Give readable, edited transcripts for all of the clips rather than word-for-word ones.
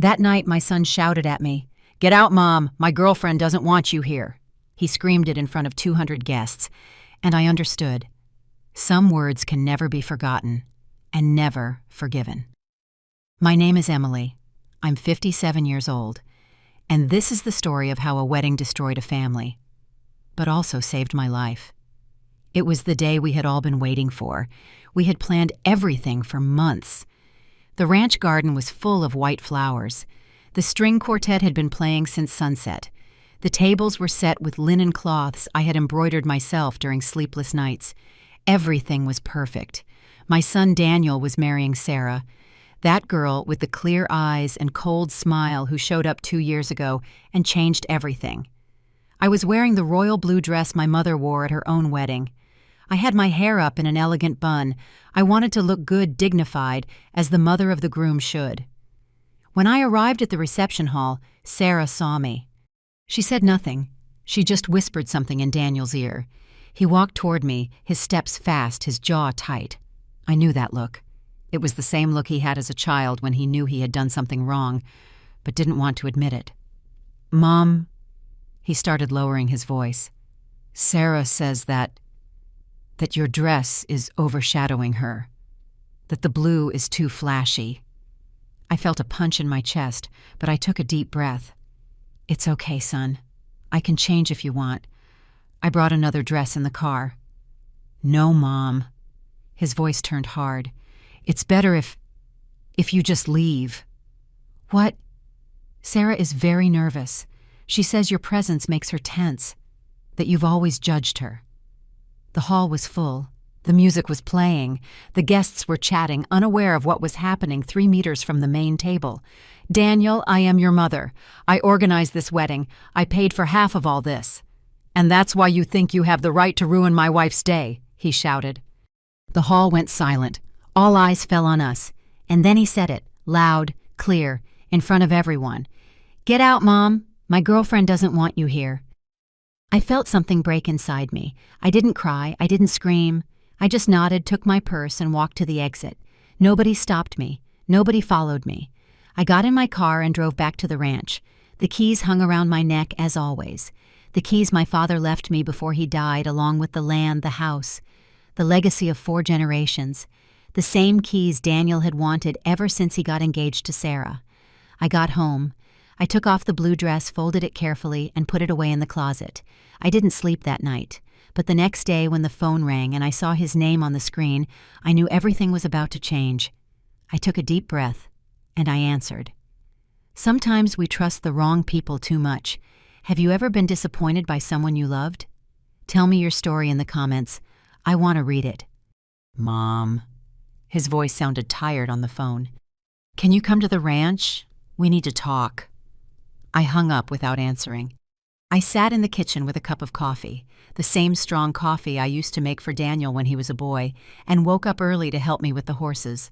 That night, my son shouted at me, "Get out, Mom! My girlfriend doesn't want you here." He screamed it in front of 200 guests, and I understood. Some words can never be forgotten and never forgiven. My name is Emily. I'm 57 years old, and this is the story of how a wedding destroyed a family, but also saved my life. It was the day we had all been waiting for. We had planned everything for months. The ranch garden was full of white flowers. The string quartet had been playing since sunset. The tables were set with linen cloths I had embroidered myself during sleepless nights. Everything was perfect. My son Daniel was marrying Sarah, that girl with the clear eyes and cold smile who showed up 2 years ago and changed everything. I was wearing the royal blue dress my mother wore at her own wedding. I had my hair up in an elegant bun. I wanted to look good, dignified, as the mother of the groom should. When I arrived at the reception hall, Sarah saw me. She said nothing. She just whispered something in Daniel's ear. He walked toward me, his steps fast, his jaw tight. I knew that look. It was the same look he had as a child when he knew he had done something wrong, but didn't want to admit it. "Mom," he started lowering his voice, "Sarah says that your dress is overshadowing her, that the blue is too flashy." I felt a punch in my chest, but I took a deep breath. "It's okay, son. I can change if you want. I brought another dress in the car." "No, Mom." His voice turned hard. "It's better if you just leave." "What?" "Sarah is very nervous. She says your presence makes her tense, that you've always judged her." The hall was full. The music was playing. The guests were chatting, unaware of what was happening 3 meters from the main table. "Daniel, I am your mother. I organized this wedding. I paid for half of all this. And that's why you think you have the right to ruin my wife's day," he shouted. The hall went silent. All eyes fell on us. And then he said it, loud, clear, in front of everyone. "Get out, Mom. My girlfriend doesn't want you here." I felt something break inside me. I didn't cry. I didn't scream. I just nodded, took my purse, and walked to the exit. Nobody stopped me. Nobody followed me. I got in my car and drove back to the ranch. The keys hung around my neck, as always. The keys my father left me before he died, along with the land, the house. The legacy of 4 generations. The same keys Daniel had wanted ever since he got engaged to Sarah. I got home. I took off the blue dress, folded it carefully, and put it away in the closet. I didn't sleep that night, but the next day when the phone rang and I saw his name on the screen, I knew everything was about to change. I took a deep breath, and I answered. Sometimes we trust the wrong people too much. Have you ever been disappointed by someone you loved? Tell me your story in the comments. I want to read it. "Mom." His voice sounded tired on the phone. "Can you come to the ranch? We need to talk." I hung up without answering. I sat in the kitchen with a cup of coffee, the same strong coffee I used to make for Daniel when he was a boy, and woke up early to help me with the horses.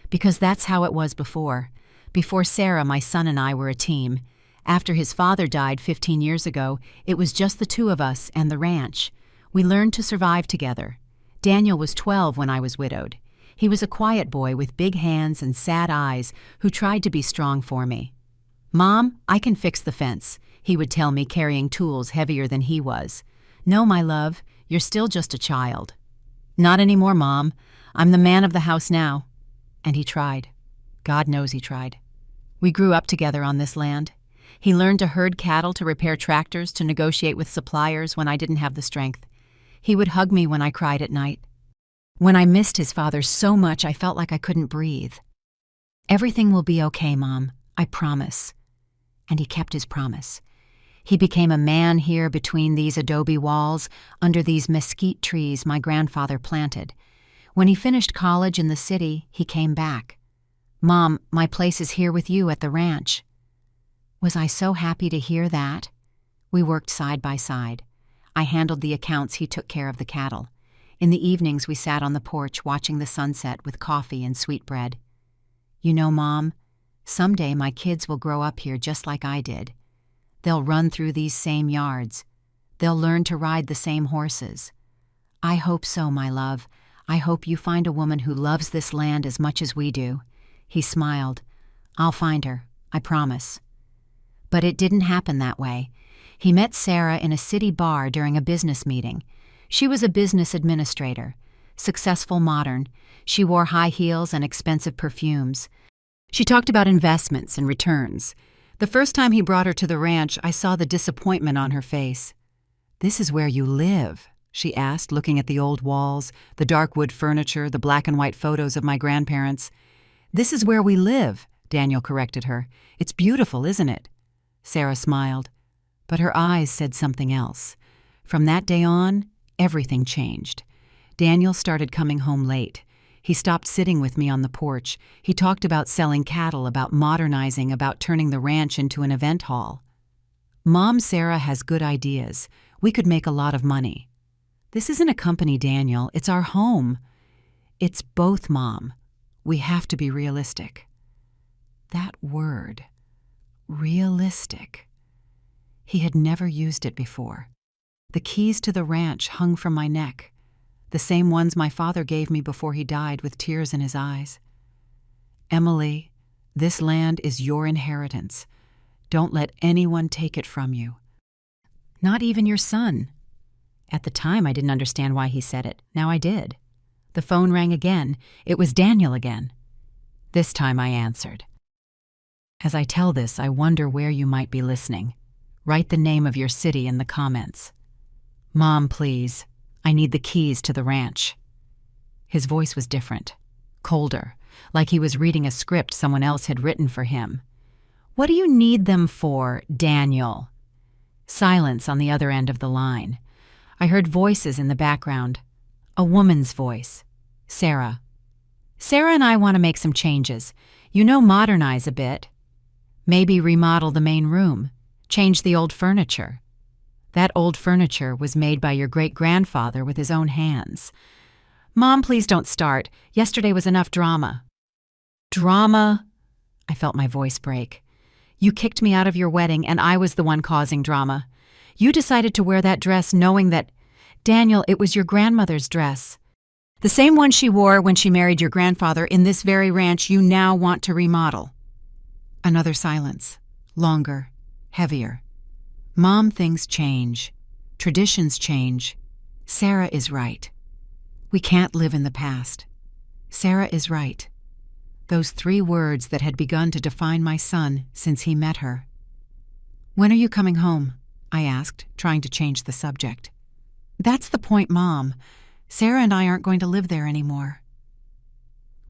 Because that's how it was before. Before Sarah, my son and I were a team. After his father died 15 years ago, it was just the 2 of us and the ranch. We learned to survive together. Daniel was 12 when I was widowed. He was a quiet boy with big hands and sad eyes who tried to be strong for me. "Mom, I can fix the fence," he would tell me, carrying tools heavier than he was. "No, my love, you're still just a child." "Not anymore, Mom. I'm the man of the house now." And he tried. God knows he tried. We grew up together on this land. He learned to herd cattle, to repair tractors, to negotiate with suppliers when I didn't have the strength. He would hug me when I cried at night. When I missed his father so much, I felt like I couldn't breathe. "Everything will be okay, Mom. I promise." And he kept his promise. He became a man here between these adobe walls, under these mesquite trees my grandfather planted. When he finished college in the city, he came back. "Mom, my place is here with you at the ranch." Was I so happy to hear that? We worked side by side. I handled the accounts, he took care of the cattle. In the evenings we sat on the porch watching the sunset with coffee and sweetbread. "You know, Mom, someday my kids will grow up here just like I did. They'll run through these same yards. They'll learn to ride the same horses. I hope so, my love. I hope you find a woman who loves this land as much as we do." He smiled. "I'll find her. I promise. But it didn't happen that way. He met Sarah in a city bar during a business meeting. She was a business administrator, successful modern. She wore high heels and expensive perfumes. She talked about investments and returns. The first time he brought her to the ranch, I saw the disappointment on her face. "This is where you live?" she asked, looking at the old walls, the dark wood furniture, the black and white photos of my grandparents. "This is where we live," Daniel corrected her. "It's beautiful, isn't it?" Sarah smiled, but her eyes said something else. From that day on, everything changed. Daniel started coming home late. He stopped sitting with me on the porch. He talked about selling cattle, about modernizing, about turning the ranch into an event hall. "Mom, Sarah has good ideas. We could make a lot of money." "This isn't a company, Daniel. It's our home." "It's both, Mom. We have to be realistic." That word, realistic. He had never used it before. The keys to the ranch hung from my neck, the same ones my father gave me before he died with tears in his eyes. "Emily, this land is your inheritance. Don't let anyone take it from you. Not even your son." At the time, I didn't understand why he said it. Now I did. The phone rang again. It was Daniel again. This time I answered. As I tell this, I wonder where you might be listening. Write the name of your city in the comments. "Mom, please. I need the keys to the ranch." His voice was different, colder, like he was reading a script someone else had written for him. "What do you need them for, Daniel?" Silence on the other end of the line. I heard voices in the background. A woman's voice. Sarah. "Sarah and I want to make some changes. Modernize a bit. Maybe remodel the main room. Change the old furniture. That old furniture was made by your great-grandfather with his own hands." "Mom, please don't start. Yesterday was enough drama." "Drama?" I felt my voice break. "You kicked me out of your wedding, and I was the one causing drama. You decided to wear that dress knowing that— Daniel, it was your grandmother's dress. The same one she wore when she married your grandfather in this very ranch you now want to remodel." Another silence. Longer. Heavier. "Mom, things change. Traditions change. Sarah is right. We can't live in the past. Sarah is right." Those 3 words that had begun to define my son since he met her. "When are you coming home?" I asked, trying to change the subject. "That's the point, Mom. Sarah and I aren't going to live there anymore.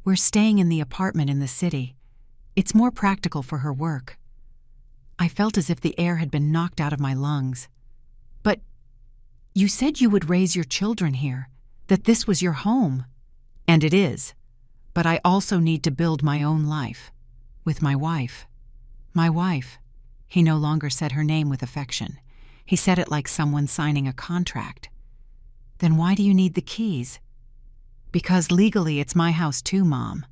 We're staying in the apartment in the city. It's more practical for her work." I felt as if the air had been knocked out of my lungs. "But you said you would raise your children here, that this was your home." "And it is. But I also need to build my own life. With my wife." "My wife." He no longer said her name with affection. He said it like someone signing a contract. "Then why do you need the keys?" "Because legally it's my house too, Mom.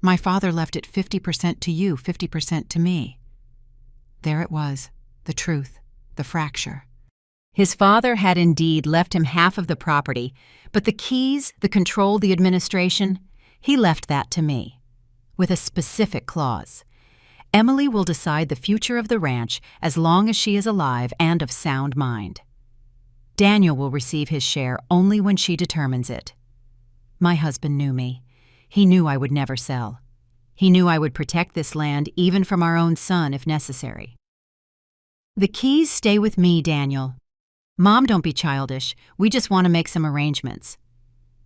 My father left it 50% to you, 50% to me." There it was, the truth, the fracture. His father had indeed left him half of the property, but the keys, the control, the administration, he left that to me, with a specific clause. Emily will decide the future of the ranch as long as she is alive and of sound mind. Daniel will receive his share only when she determines it. My husband knew me. He knew I would never sell. He knew I would protect this land even from our own son if necessary. "The keys stay with me, Daniel. Mom, don't be childish. We just want to make some arrangements.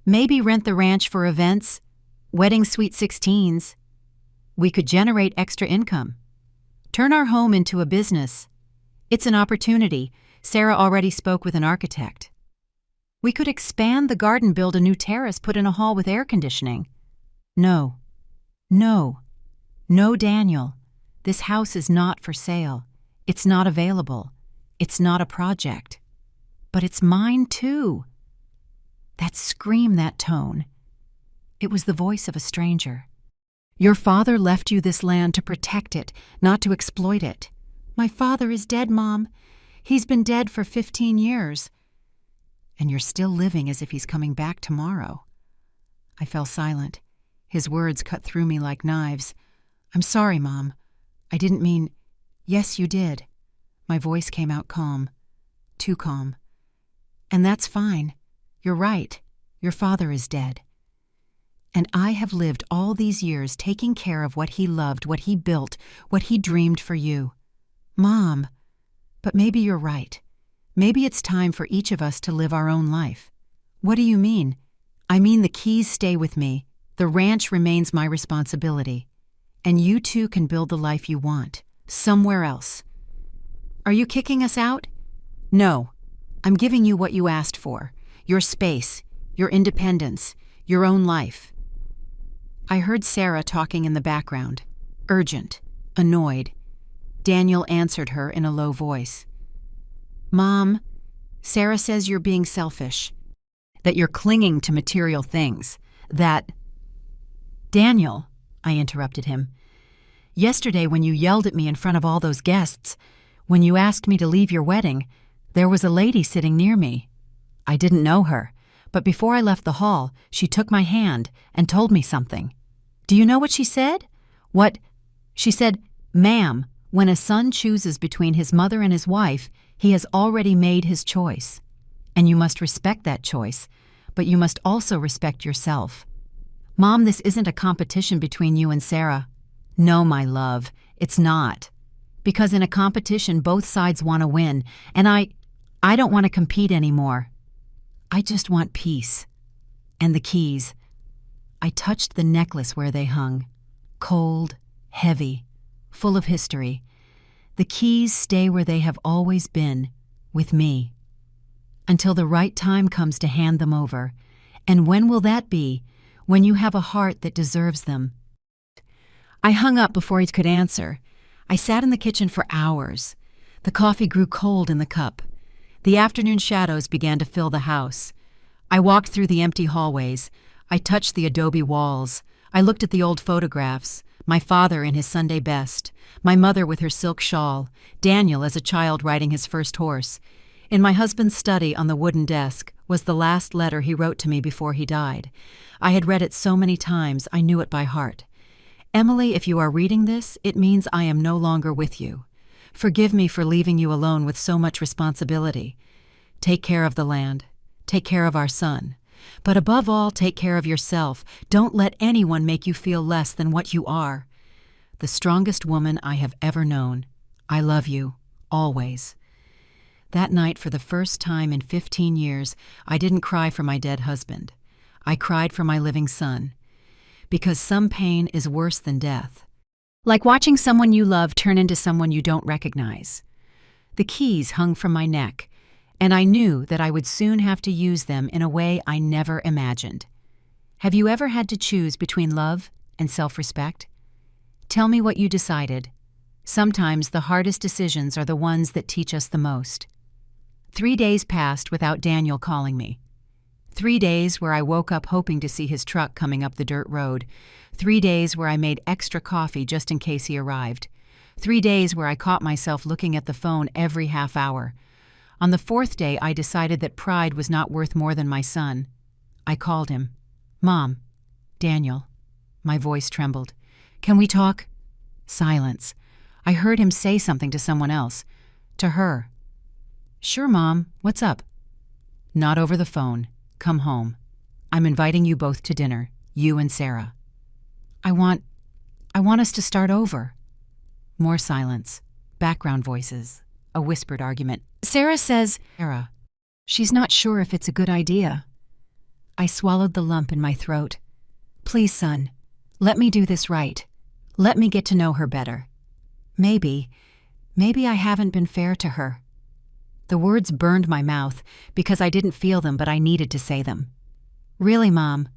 Maybe rent the ranch for events, wedding sweet 16s. We could generate extra income. Turn our home into a business. It's an opportunity. Sarah already spoke with an architect. We could expand the garden, build a new terrace, put in a hall with air conditioning." "No. No. No, Daniel. This house is not for sale. It's not available. It's not a project. But it's mine too." That scream, that tone. It was the voice of a stranger. "Your father left you this land to protect it, not to exploit it." "My father is dead, Mom. He's been dead for 15 years. "And you're still living as if he's coming back tomorrow." I fell silent. His words cut through me like knives. "I'm sorry, Mom. I didn't mean, yes, you did. My voice came out calm, too calm. And that's fine. You're right. Your father is dead. And I have lived all these years taking care of what he loved, what he built, what he dreamed for you. Mom, but maybe you're right. Maybe it's time for each of us to live our own life. What do you mean? I mean the keys stay with me. The ranch remains my responsibility. And you two can build the life you want, somewhere else. Are you kicking us out? No. I'm giving you what you asked for. Your space, your independence, your own life. I heard Sarah talking in the background, urgent, annoyed. Daniel answered her in a low voice. Mom, Sarah says you're being selfish, that you're clinging to material things, that... Daniel, I interrupted him. Yesterday when you yelled at me in front of all those guests, when you asked me to leave your wedding, there was a lady sitting near me. I didn't know her, but before I left the hall, she took my hand and told me something. Do you know what she said? She said, Ma'am, when a son chooses between his mother and his wife, he has already made his choice. And you must respect that choice, but you must also respect yourself. Mom, this isn't a competition between you and Sarah. No, my love, it's not. Because in a competition, both sides want to win, and I don't want to compete anymore. I just want peace. And the keys. I touched the necklace where they hung. Cold, heavy, full of history. The keys stay where they have always been, with me. Until the right time comes to hand them over. And when will that be? When you have a heart that deserves them. I hung up before he could answer. I sat in the kitchen for hours. The coffee grew cold in the cup. The afternoon shadows began to fill the house. I walked through the empty hallways. I touched the adobe walls. I looked at the old photographs. My father in his Sunday best. My mother with her silk shawl. Daniel as a child riding his first horse. In my husband's study on the wooden desk was the last letter he wrote to me before he died. I had read it so many times, I knew it by heart. Emily, if you are reading this, it means I am no longer with you. Forgive me for leaving you alone with so much responsibility. Take care of the land. Take care of our son. But above all, take care of yourself. Don't let anyone make you feel less than what you are. The strongest woman I have ever known. I love you, always. That night, for the first time in 15 years, I didn't cry for my dead husband. I cried for my living son. Because some pain is worse than death. Like watching someone you love turn into someone you don't recognize. The keys hung from my neck, and I knew that I would soon have to use them in a way I never imagined. Have you ever had to choose between love and self-respect? Tell me what you decided. Sometimes the hardest decisions are the ones that teach us the most. 3 days passed without Daniel calling me. 3 days where I woke up hoping to see his truck coming up the dirt road. 3 days where I made extra coffee just in case he arrived. 3 days where I caught myself looking at the phone every half hour. On the 4th day, I decided that pride was not worth more than my son. I called him. Mom. Daniel. My voice trembled. Can we talk? Silence. I heard him say something to someone else. To her. Sure, Mom. What's up? Not over the phone. Come home. I'm inviting you both to dinner, you and Sarah. I want us to start over. More silence. Background voices. A whispered argument. Sarah says, Sarah. She's not sure if it's a good idea. I swallowed the lump in my throat. Please, son, let me do this right. Let me get to know her better. Maybe I haven't been fair to her. The words burned my mouth because I didn't feel them, but I needed to say them. Really, Mom?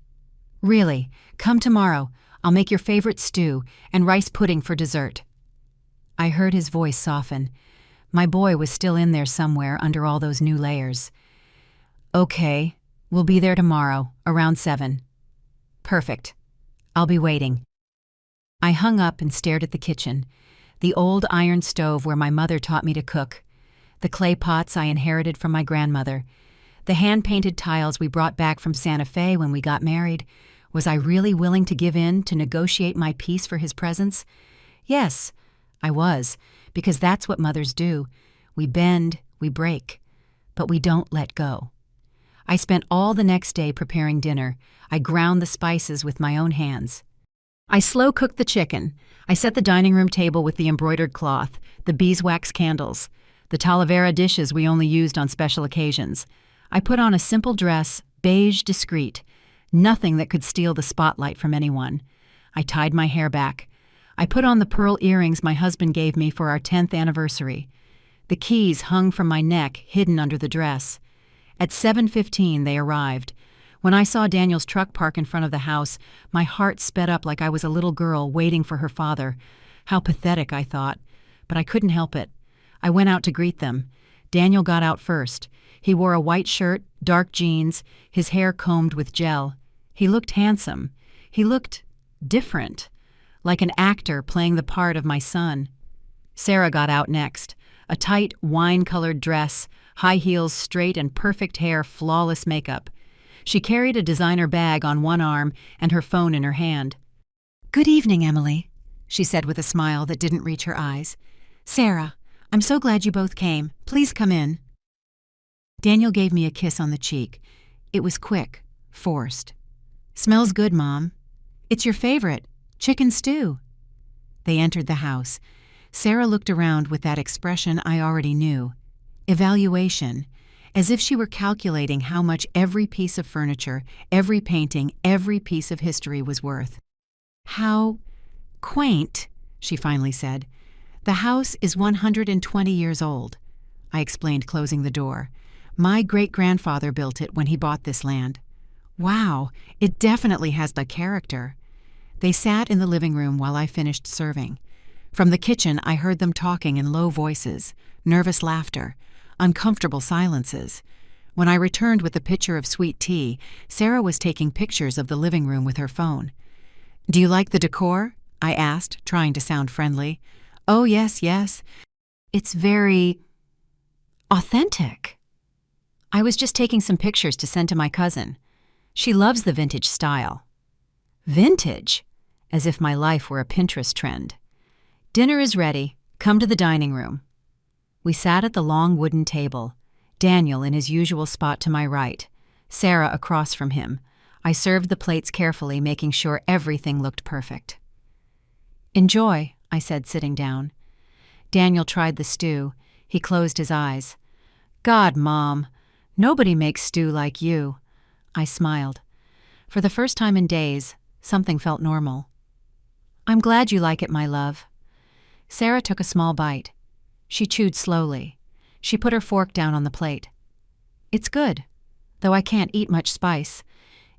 Really, come tomorrow. I'll make your favorite stew and rice pudding for dessert. I heard his voice soften. My boy was still in there somewhere under all those new layers. Okay, we'll be there tomorrow, around 7. Perfect. I'll be waiting. I hung up and stared at the kitchen, the old iron stove where my mother taught me to cook, the clay pots I inherited from my grandmother, the hand-painted tiles we brought back from Santa Fe when we got married. Was I really willing to give in, to negotiate my peace for his presence? Yes, I was, because that's what mothers do. We bend, we break, but we don't let go. I spent all the next day preparing dinner. I ground the spices with my own hands. I slow-cooked the chicken. I set the dining room table with the embroidered cloth, the beeswax candles, the talavera dishes we only used on special occasions. I put on a simple dress, beige discreet, nothing that could steal the spotlight from anyone. I tied my hair back. I put on the pearl earrings my husband gave me for our 10th anniversary. The keys hung from my neck, hidden under the dress. At 7:15 they arrived. When I saw Daniel's truck park in front of the house, my heart sped up like I was a little girl waiting for her father. How pathetic, I thought. But I couldn't help it. I went out to greet them. Daniel got out first. He wore a white shirt, dark jeans, his hair combed with gel. He looked handsome. He looked different, like an actor playing the part of my son. Sarah got out next. A tight, wine-colored dress, high heels straight and perfect hair, flawless makeup. She carried a designer bag on one arm and her phone in her hand. "Good evening, Emily," she said with a smile that didn't reach her eyes. "Sarah, I'm so glad you both came. Please come in." Daniel gave me a kiss on the cheek. It was quick, forced. "Smells good, Mom. It's your favorite, chicken stew." They entered the house. Sarah looked around with that expression I already knew. Evaluation, as if she were calculating how much every piece of furniture, every painting, every piece of history was worth. "How quaint," she finally said. "The house is 120 years old," I explained, closing the door. "My great-grandfather built it when he bought this land." "Wow, it definitely has the character." They sat in the living room while I finished serving. From the kitchen, I heard them talking in low voices, nervous laughter, uncomfortable silences. When I returned with a pitcher of sweet tea, Sarah was taking pictures of the living room with her phone. "Do you like the decor?" I asked, trying to sound friendly. "Oh, yes, yes. It's very authentic." "I was just taking some pictures to send to my cousin. She loves the vintage style." Vintage? As if my life were a Pinterest trend. "Dinner is ready. Come to the dining room." We sat at the long wooden table, Daniel in his usual spot to my right, Sarah across from him. I served the plates carefully, making sure everything looked perfect. "Enjoy," I said, sitting down. Daniel tried the stew. He closed his eyes. "God, Mom, nobody makes stew like you." I smiled. For the first time in days, something felt normal. "I'm glad you like it, my love." Sarah took a small bite. She chewed slowly. She put her fork down on the plate. "It's good, though I can't eat much spice.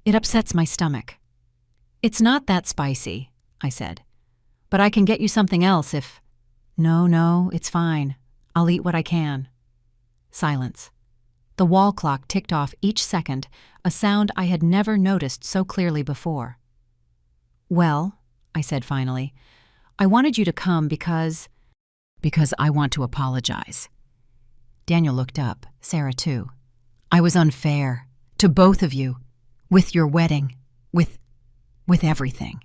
It upsets my stomach." "It's not that spicy," I said. "But I can get you something else if—" No, it's fine. I'll eat what I can." Silence. The wall clock ticked off each second, a sound I had never noticed so clearly before. "Well," I said finally, "I wanted you to come because I want to apologize." Daniel looked up, Sarah too. "I was unfair. To both of you. With your wedding. With everything."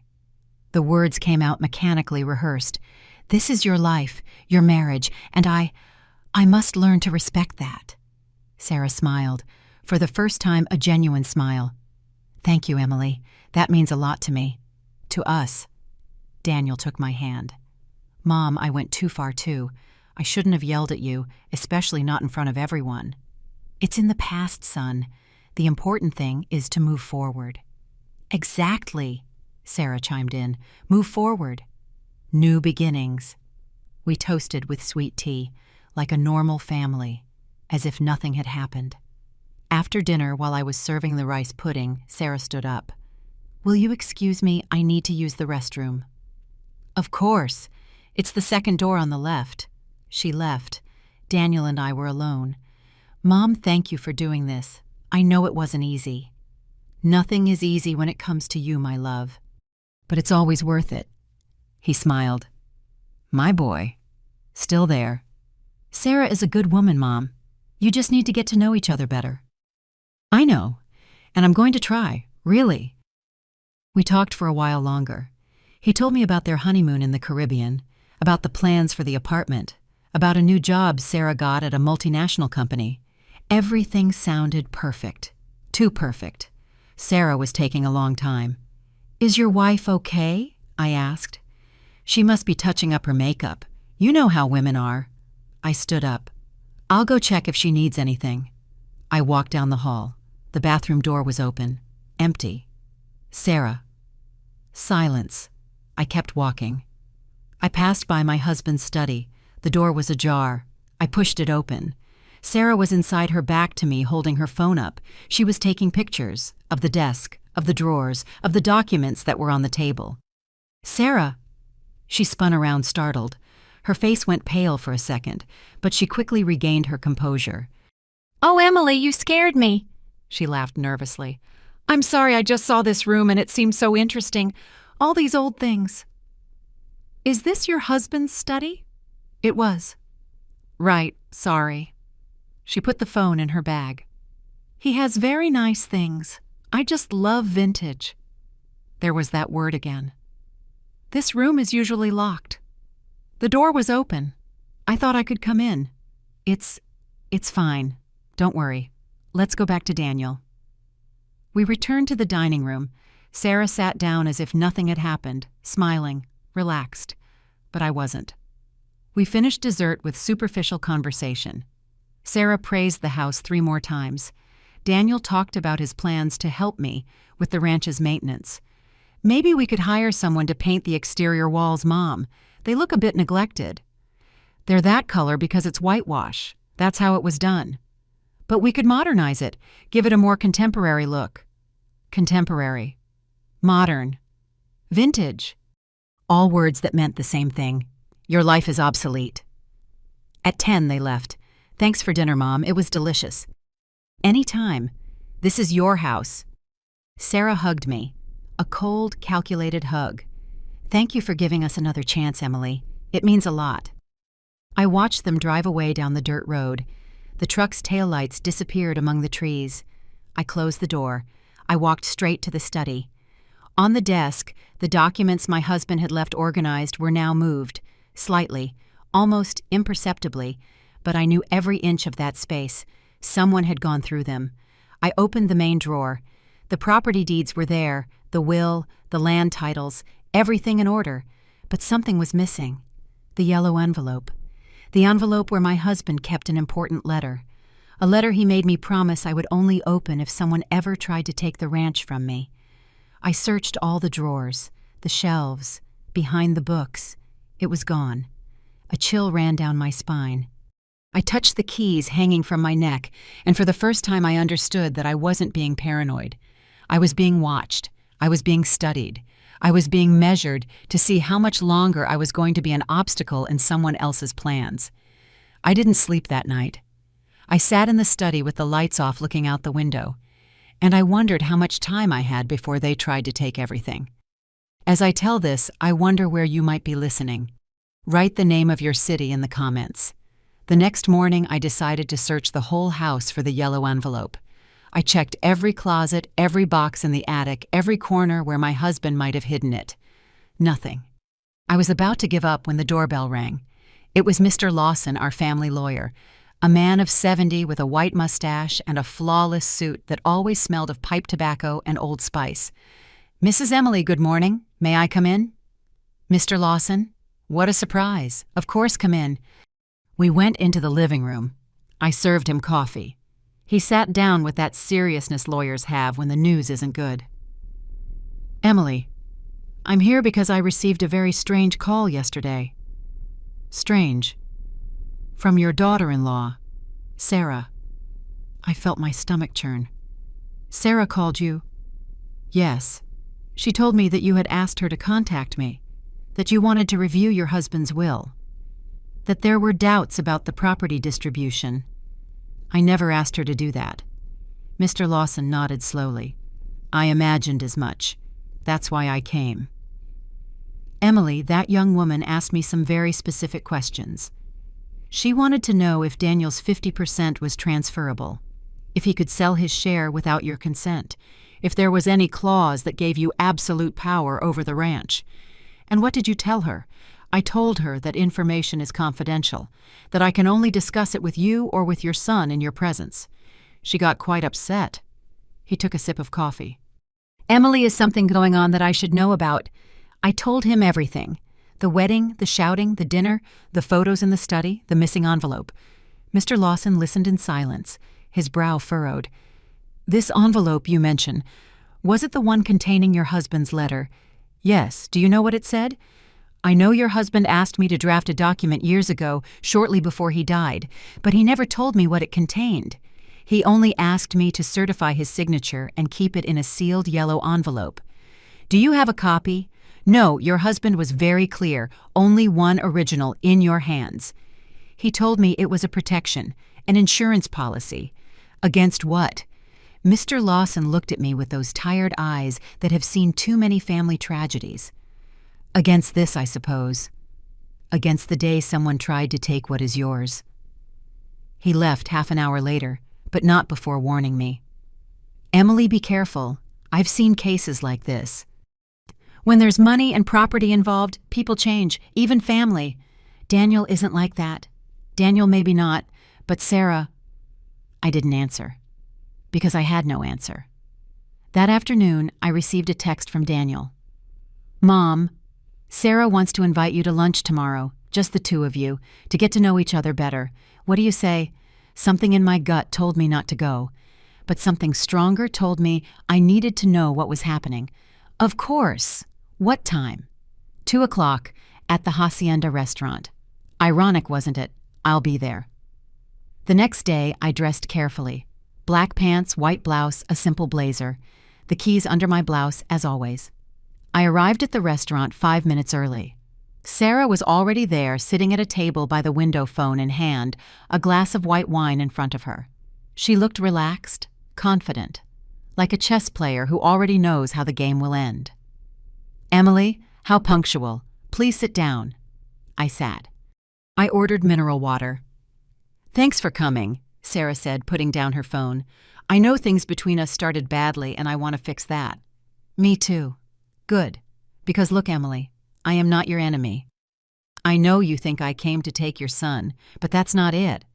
The words came out mechanically rehearsed. "This is your life, your marriage, and I must learn to respect that." Sarah smiled, for the first time a genuine smile. "Thank you, Emily. That means a lot to me. To us." Daniel took my hand. "Mom, I went too far too. I shouldn't have yelled at you, especially not in front of everyone." "It's in the past, son. The important thing is to move forward." "Exactly," Sarah chimed in. "Move forward. New beginnings." We toasted with sweet tea, like a normal family, as if nothing had happened. After dinner, while I was serving the rice pudding, Sarah stood up. "Will you excuse me? I need to use the restroom." "Of course. It's the second door on the left." She left. Daniel and I were alone. "Mom, thank you for doing this. I know it wasn't easy." "Nothing is easy when it comes to you, my love. But it's always worth it." He smiled. "My boy. Still there." "Sarah is a good woman, Mom. You just need to get to know each other better." "I know. And I'm going to try, really." We talked for a while longer. He told me about their honeymoon in the Caribbean, about the plans for the apartment, about a new job Sarah got at a multinational company. Everything sounded perfect. Too perfect. Sarah was taking a long time. "Is your wife okay?" I asked. "She must be touching up her makeup. You know how women are." I stood up. "I'll go check if she needs anything." I walked down the hall. The bathroom door was open. Empty. Sarah. Silence. I kept walking. I passed by my husband's study. The door was ajar. I pushed it open. Sarah was inside her back to me, holding her phone up. She was taking pictures of the desk, of the drawers, of the documents that were on the table. "Sarah!" She spun around, startled. Her face went pale for a second, but she quickly regained her composure. "Oh, Emily, you scared me." She laughed nervously. "I'm sorry, I just saw this room and it seemed so interesting. All these old things." "Is this your husband's study?" It was. "Right, sorry." She put the phone in her bag. "He has very nice things. I just love vintage." There was that word again. "This room is usually locked." The door was open. I thought I could come in. It's fine. Don't worry. Let's go back to Daniel." We returned to the dining room. Sarah sat down as if nothing had happened, smiling, relaxed. But I wasn't. We finished dessert with superficial conversation. Sarah praised the house 3 more times. Daniel talked about his plans to help me with the ranch's maintenance. Maybe we could hire someone to paint the exterior walls, Mom. They look a bit neglected. They're that color because it's whitewash. That's how it was done. But we could modernize it, give it a more contemporary look. Contemporary. Modern. Vintage. All words that meant the same thing. Your life is obsolete. At 10 they left. "Thanks for dinner, Mom. It was delicious." "Any time. This is your house." Sarah hugged me. A cold, calculated hug. "Thank you for giving us another chance, Emily. It means a lot." I watched them drive away down the dirt road. The truck's taillights disappeared among the trees. I closed the door. I walked straight to the study. On the desk, the documents my husband had left organized were now moved, slightly, almost imperceptibly, but I knew every inch of that space. Someone had gone through them. I opened the main drawer. The property deeds were there, the will, the land titles, everything in order, but something was missing. The yellow envelope. The envelope where my husband kept an important letter. A letter he made me promise I would only open if someone ever tried to take the ranch from me. I searched all the drawers, the shelves, behind the books. It was gone. A chill ran down my spine. I touched the keys hanging from my neck, and for the first time I understood that I wasn't being paranoid. I was being watched. I was being studied. I was being measured to see how much longer I was going to be an obstacle in someone else's plans. I didn't sleep that night. I sat in the study with the lights off looking out the window, and I wondered how much time I had before they tried to take everything. As I tell this, I wonder where you might be listening. Write the name of your city in the comments. The next morning, I decided to search the whole house for the yellow envelope. I checked every closet, every box in the attic, every corner where my husband might have hidden it. Nothing. I was about to give up when the doorbell rang. It was Mr. Lawson, our family lawyer, a man of 70 with a white mustache and a flawless suit that always smelled of pipe tobacco and Old Spice. "Mrs. Emily, good morning. May I come in?" "Mr. Lawson? What a surprise. Of course, come in." We went into the living room. I served him coffee. He sat down with that seriousness lawyers have when the news isn't good. "Emily, I'm here because I received a very strange call yesterday." "Strange?" "From your daughter-in-law, Sarah." I felt my stomach churn. "Sarah called you?" "Yes. She told me that you had asked her to contact me, that you wanted to review your husband's will, that there were doubts about the property distribution." "I never asked her to do that." Mr. Lawson nodded slowly. "I imagined as much. That's why I came." "Emily, that young woman asked me some very specific questions. She wanted to know if Daniel's 50% was transferable, if he could sell his share without your consent, if there was any clause that gave you absolute power over the ranch. And what did you tell her? I told her that information is confidential, that I can only discuss it with you or with your son in your presence. She got quite upset. He took a sip of coffee. Emily, is something going on that I should know about? I told him everything. The wedding, the shouting, the dinner, the photos in the study, the missing envelope. Mr. Lawson listened in silence, his brow furrowed. This envelope you mention, was it the one containing your husband's letter? Yes. Do you know what it said? I know your husband asked me to draft a document years ago, shortly before he died, but he never told me what it contained. He only asked me to certify his signature and keep it in a sealed yellow envelope. Do you have a copy? No, your husband was very clear, only one original in your hands. He told me it was a protection, an insurance policy. Against what? Mr. Lawson looked at me with those tired eyes that have seen too many family tragedies. Against this, I suppose. Against the day someone tried to take what is yours. He left half an hour later, but not before warning me. Emily, be careful. I've seen cases like this. When there's money and property involved, people change, even family. Daniel isn't like that. Daniel maybe not, but Sarah... I didn't answer, because I had no answer. That afternoon, I received a text from Daniel. Mom, Sarah wants to invite you to lunch tomorrow, just the two of you, to get to know each other better. What do you say? Something in my gut told me not to go, but something stronger told me I needed to know what was happening. Of course. What time? 2:00 at the Hacienda restaurant. Ironic, wasn't it? I'll be there. The next day, I dressed carefully. Black pants, white blouse, a simple blazer. The keys under my blouse, as always. I arrived at the restaurant 5 minutes early. Sarah was already there, sitting at a table by the window, phone in hand, a glass of white wine in front of her. She looked relaxed, confident, like a chess player who already knows how the game will end. Emily, how punctual. Please sit down. I sat. I ordered mineral water. Thanks for coming, Sarah said, putting down her phone. I know things between us started badly, and I want to fix that. Me too. Good. Because look, Emily, I am not your enemy. I know you think I came to take your son, but that's not it.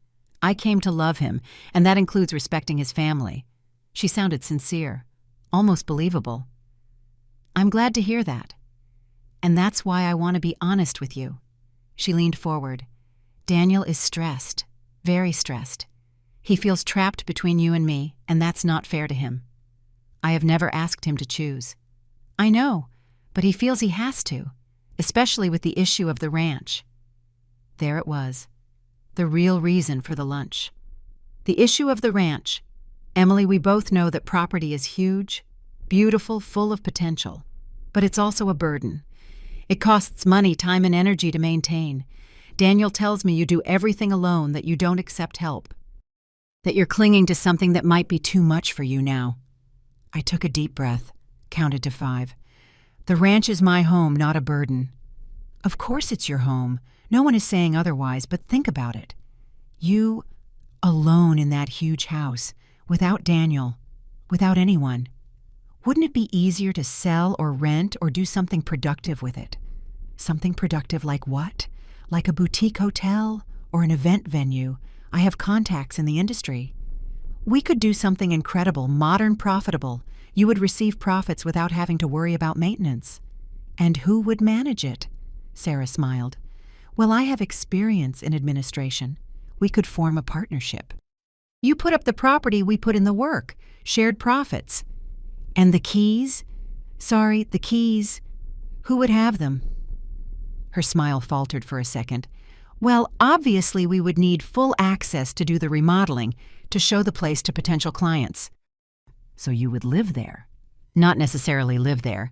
I came to love him, and that includes respecting his family. She sounded sincere, almost believable. I'm glad to hear that. And that's why I want to be honest with you. She leaned forward. Daniel is stressed, very stressed. He feels trapped between you and me, and that's not fair to him. I have never asked him to choose. I know, but he feels he has to, especially with the issue of the ranch. There it was, the real reason for the lunch. The issue of the ranch. Emily, we both know that property is huge, beautiful, full of potential, but it's also a burden. It costs money, time, and energy to maintain. Daniel tells me you do everything alone, that you don't accept help, that you're clinging to something that might be too much for you now. I took a deep breath, counted to 5. The ranch is my home, not a burden. Of course it's your home. No one is saying otherwise, but think about it. You, alone in that huge house, without Daniel, without anyone. Wouldn't it be easier to sell or rent or do something productive with it? Something productive like what? Like a boutique hotel or an event venue. I have contacts in the industry. We could do something incredible, modern, profitable. You would receive profits without having to worry about maintenance. And who would manage it? Sarah smiled. Well, I have experience in administration. We could form a partnership. You put up the property, we put in the work. Shared profits. And the keys? Sorry, the keys. Who would have them? Her smile faltered for a second. Well, obviously we would need full access to do the remodeling, to show the place to potential clients. So you would live there. Not necessarily live there,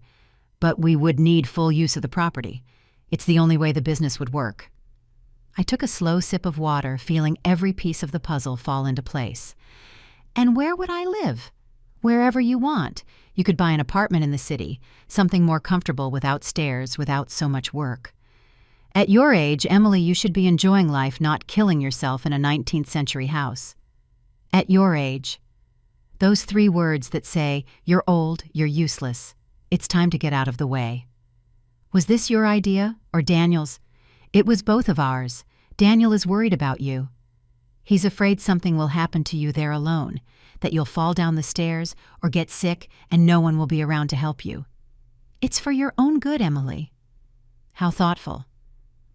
but we would need full use of the property. It's the only way the business would work. I took a slow sip of water, feeling every piece of the puzzle fall into place. And where would I live? Wherever you want. You could buy an apartment in the city, something more comfortable without stairs, without so much work. At your age, Emily, you should be enjoying life, not killing yourself in a 19th century house. At your age. Those 3 words that say, you're old, you're useless. It's time to get out of the way. Was this your idea, or Daniel's? It was both of ours. Daniel is worried about you. He's afraid something will happen to you there alone, that you'll fall down the stairs or get sick and no one will be around to help you. It's for your own good, Emily." How thoughtful.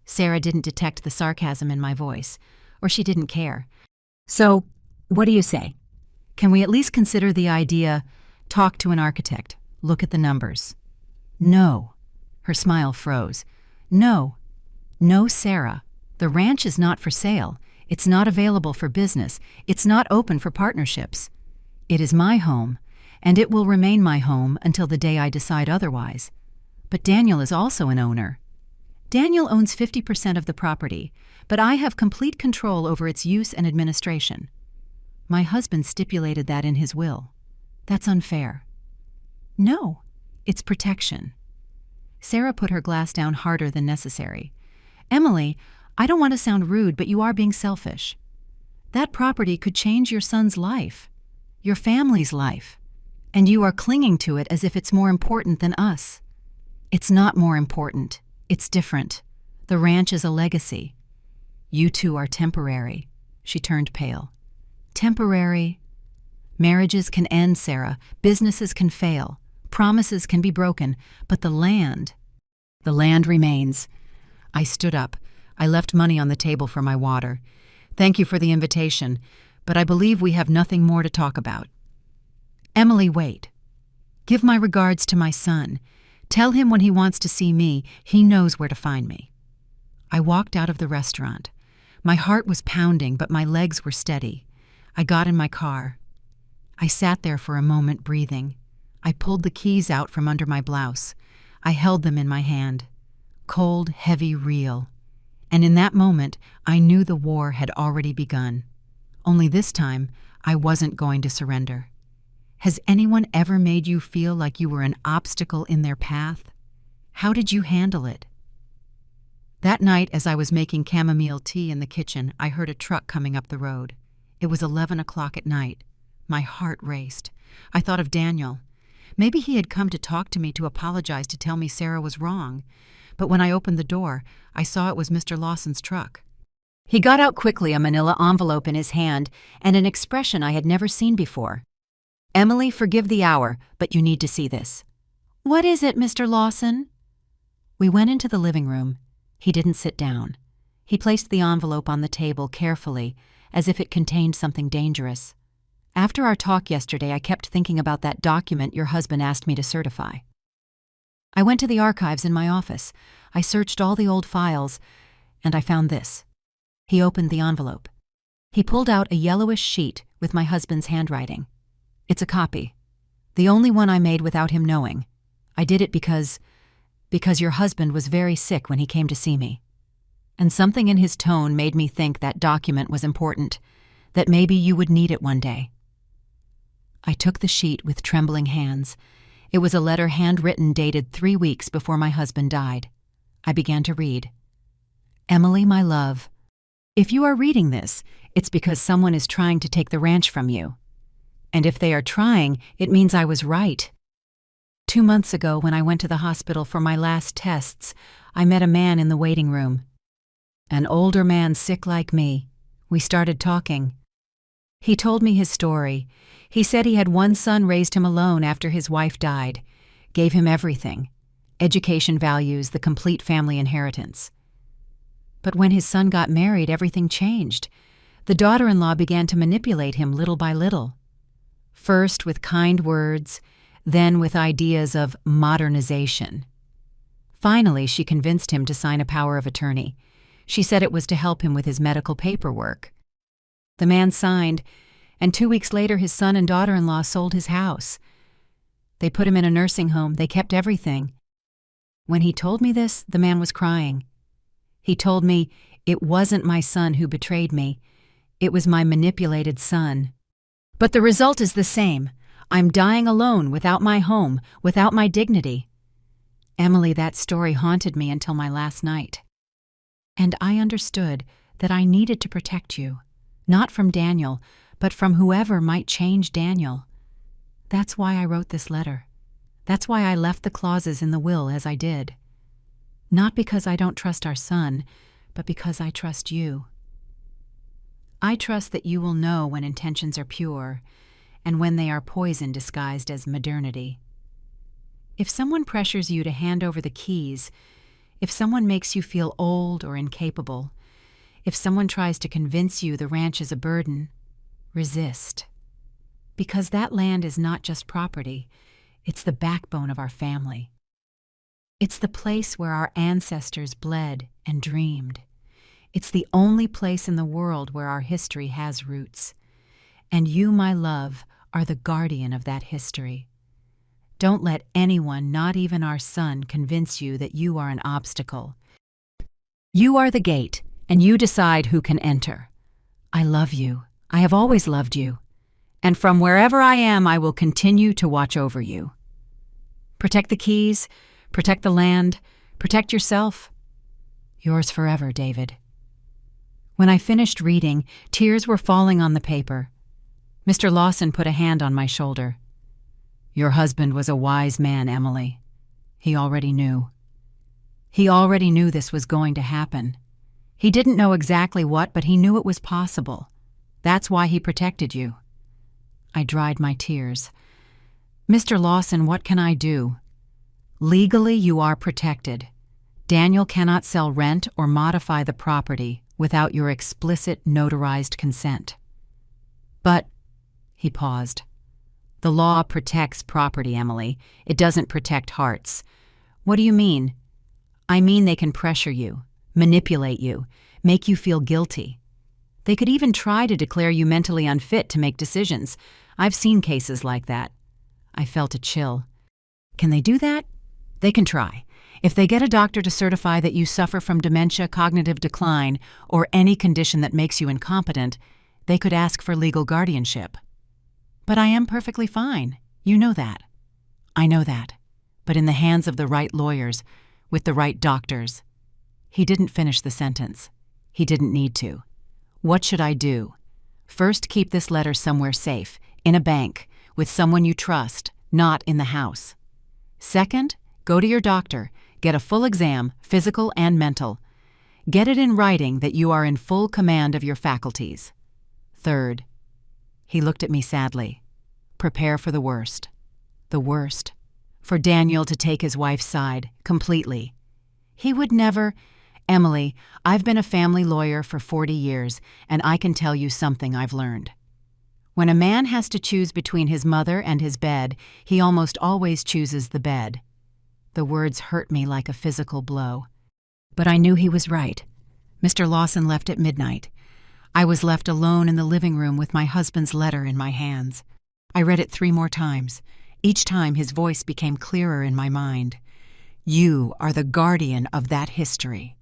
Sarah didn't detect the sarcasm in my voice, or she didn't care. "So, what do you say? Can we at least consider the idea, talk to an architect, look at the numbers?" "No." Her smile froze. "No. No, Sarah. The ranch is not for sale. It's not available for business. It's not open for partnerships. It is my home, and it will remain my home until the day I decide otherwise. But Daniel is also an owner. Daniel owns 50% of the property, but I have complete control over its use and administration. My husband stipulated that in his will. That's unfair." "No, it's protection." Sarah put her glass down harder than necessary. "Emily, I don't want to sound rude, but you are being selfish. That property could change your son's life, your family's life, and you are clinging to it as if it's more important than us. It's not more important. It's different. The ranch is a legacy. You two are temporary." She turned pale. "Temporary? Marriages can end, Sarah. Businesses can fail. Promises can be broken. But the land remains." I stood up. I left money on the table for my water. "Thank you for the invitation, but I believe we have nothing more to talk about." "Emily, wait. Give my regards to my son. Tell him when he wants to see me, he knows where to find me." I walked out of the restaurant. My heart was pounding, but my legs were steady. I got in my car. I sat there for a moment, breathing. I pulled the keys out from under my blouse. I held them in my hand. Cold, heavy, real. And in that moment, I knew the war had already begun. Only this time, I wasn't going to surrender. Has anyone ever made you feel like you were an obstacle in their path? How did you handle it? That night, as I was making chamomile tea in the kitchen, I heard a truck coming up the road. It was 11 o'clock at night. My heart raced. I thought of Daniel. Maybe he had come to talk to me, to apologize, to tell me Sarah was wrong. But when I opened the door, I saw it was Mr. Lawson's truck. He got out quickly, a manila envelope in his hand, and an expression I had never seen before. "Emily, forgive the hour, but you need to see this." "What is it, Mr. Lawson?" We went into the living room. He didn't sit down. He placed the envelope on the table carefully, as if it contained something dangerous. "After our talk yesterday, I kept thinking about that document your husband asked me to certify. I went to the archives in my office. I searched all the old files, and I found this." He opened the envelope. He pulled out a yellowish sheet with my husband's handwriting. "It's a copy. The only one I made without him knowing. I did it because your husband was very sick when he came to see me." And something in his tone made me think that document was important, that maybe you would need it one day. I took the sheet with trembling hands. It was a letter handwritten, dated 3 weeks before my husband died. I began to read. "Emily, my love, if you are reading this, it's because someone is trying to take the ranch from you. And if they are trying, it means I was right. 2 months ago, when I went to the hospital for my last tests, I met a man in the waiting room. An older man sick like me. We started talking. He told me his story. He said he had one son, raised him alone after his wife died, gave him everything, education, values, the complete family inheritance. But when his son got married, everything changed. The daughter-in-law began to manipulate him little by little. First with kind words, then with ideas of modernization. Finally, she convinced him to sign a power of attorney. She said it was to help him with his medical paperwork. The man signed, and 2 weeks later his son and daughter-in-law sold his house. They put him in a nursing home. They kept everything. When he told me this, the man was crying. He told me it wasn't my son who betrayed me. It was my manipulated son. But the result is the same. I'm dying alone, without my home, without my dignity. Emily, that story haunted me until my last night. And I understood that I needed to protect you, not from Daniel, but from whoever might change Daniel. That's why I wrote this letter. That's why I left the clauses in the will as I did. Not because I don't trust our son, but because I trust you. I trust that you will know when intentions are pure and when they are poison disguised as modernity. If someone pressures you to hand over the keys, if someone makes you feel old or incapable, if someone tries to convince you the ranch is a burden, resist. Because that land is not just property, it's the backbone of our family. It's the place where our ancestors bled and dreamed. It's the only place in the world where our history has roots. And you, my love, are the guardian of that history. Don't let anyone, not even our son, convince you that you are an obstacle. You are the gate, and you decide who can enter. I love you. I have always loved you. And from wherever I am, I will continue to watch over you. Protect the keys, protect the land, protect yourself. Yours forever, David. When I finished reading, tears were falling on the paper. Mr. Lawson put a hand on my shoulder. Your husband was a wise man, Emily. He already knew. He already knew this was going to happen. He didn't know exactly what, but he knew it was possible. That's why he protected you. I dried my tears. Mr. Lawson, what can I do? Legally, you are protected. Daniel cannot sell, rent, or modify the property without your explicit, notarized consent. But, he paused, the law protects property, Emily. It doesn't protect hearts. What do you mean? I mean they can pressure you, manipulate you, make you feel guilty. They could even try to declare you mentally unfit to make decisions. I've seen cases like that. I felt a chill. Can they do that? They can try. If they get a doctor to certify that you suffer from dementia, cognitive decline, or any condition that makes you incompetent, they could ask for legal guardianship. But I am perfectly fine. You know that. I know that. But in the hands of the right lawyers, with the right doctors. He didn't finish the sentence. He didn't need to. What should I do? First, keep this letter somewhere safe, in a bank, with someone you trust, not in the house. Second, go to your doctor, get a full exam, physical and mental. Get it in writing that you are in full command of your faculties. Third, he looked at me sadly. Prepare for the worst. The worst. For Daniel to take his wife's side, completely. He would never... Emily, I've been a family lawyer for 40 years, and I can tell you something I've learned. When a man has to choose between his mother and his bed, he almost always chooses the bed. The words hurt me like a physical blow. But I knew he was right. Mr. Lawson left at midnight. I was left alone in the living room with my husband's letter in my hands. I read it 3 more times. Each time his voice became clearer in my mind. You are the guardian of that history.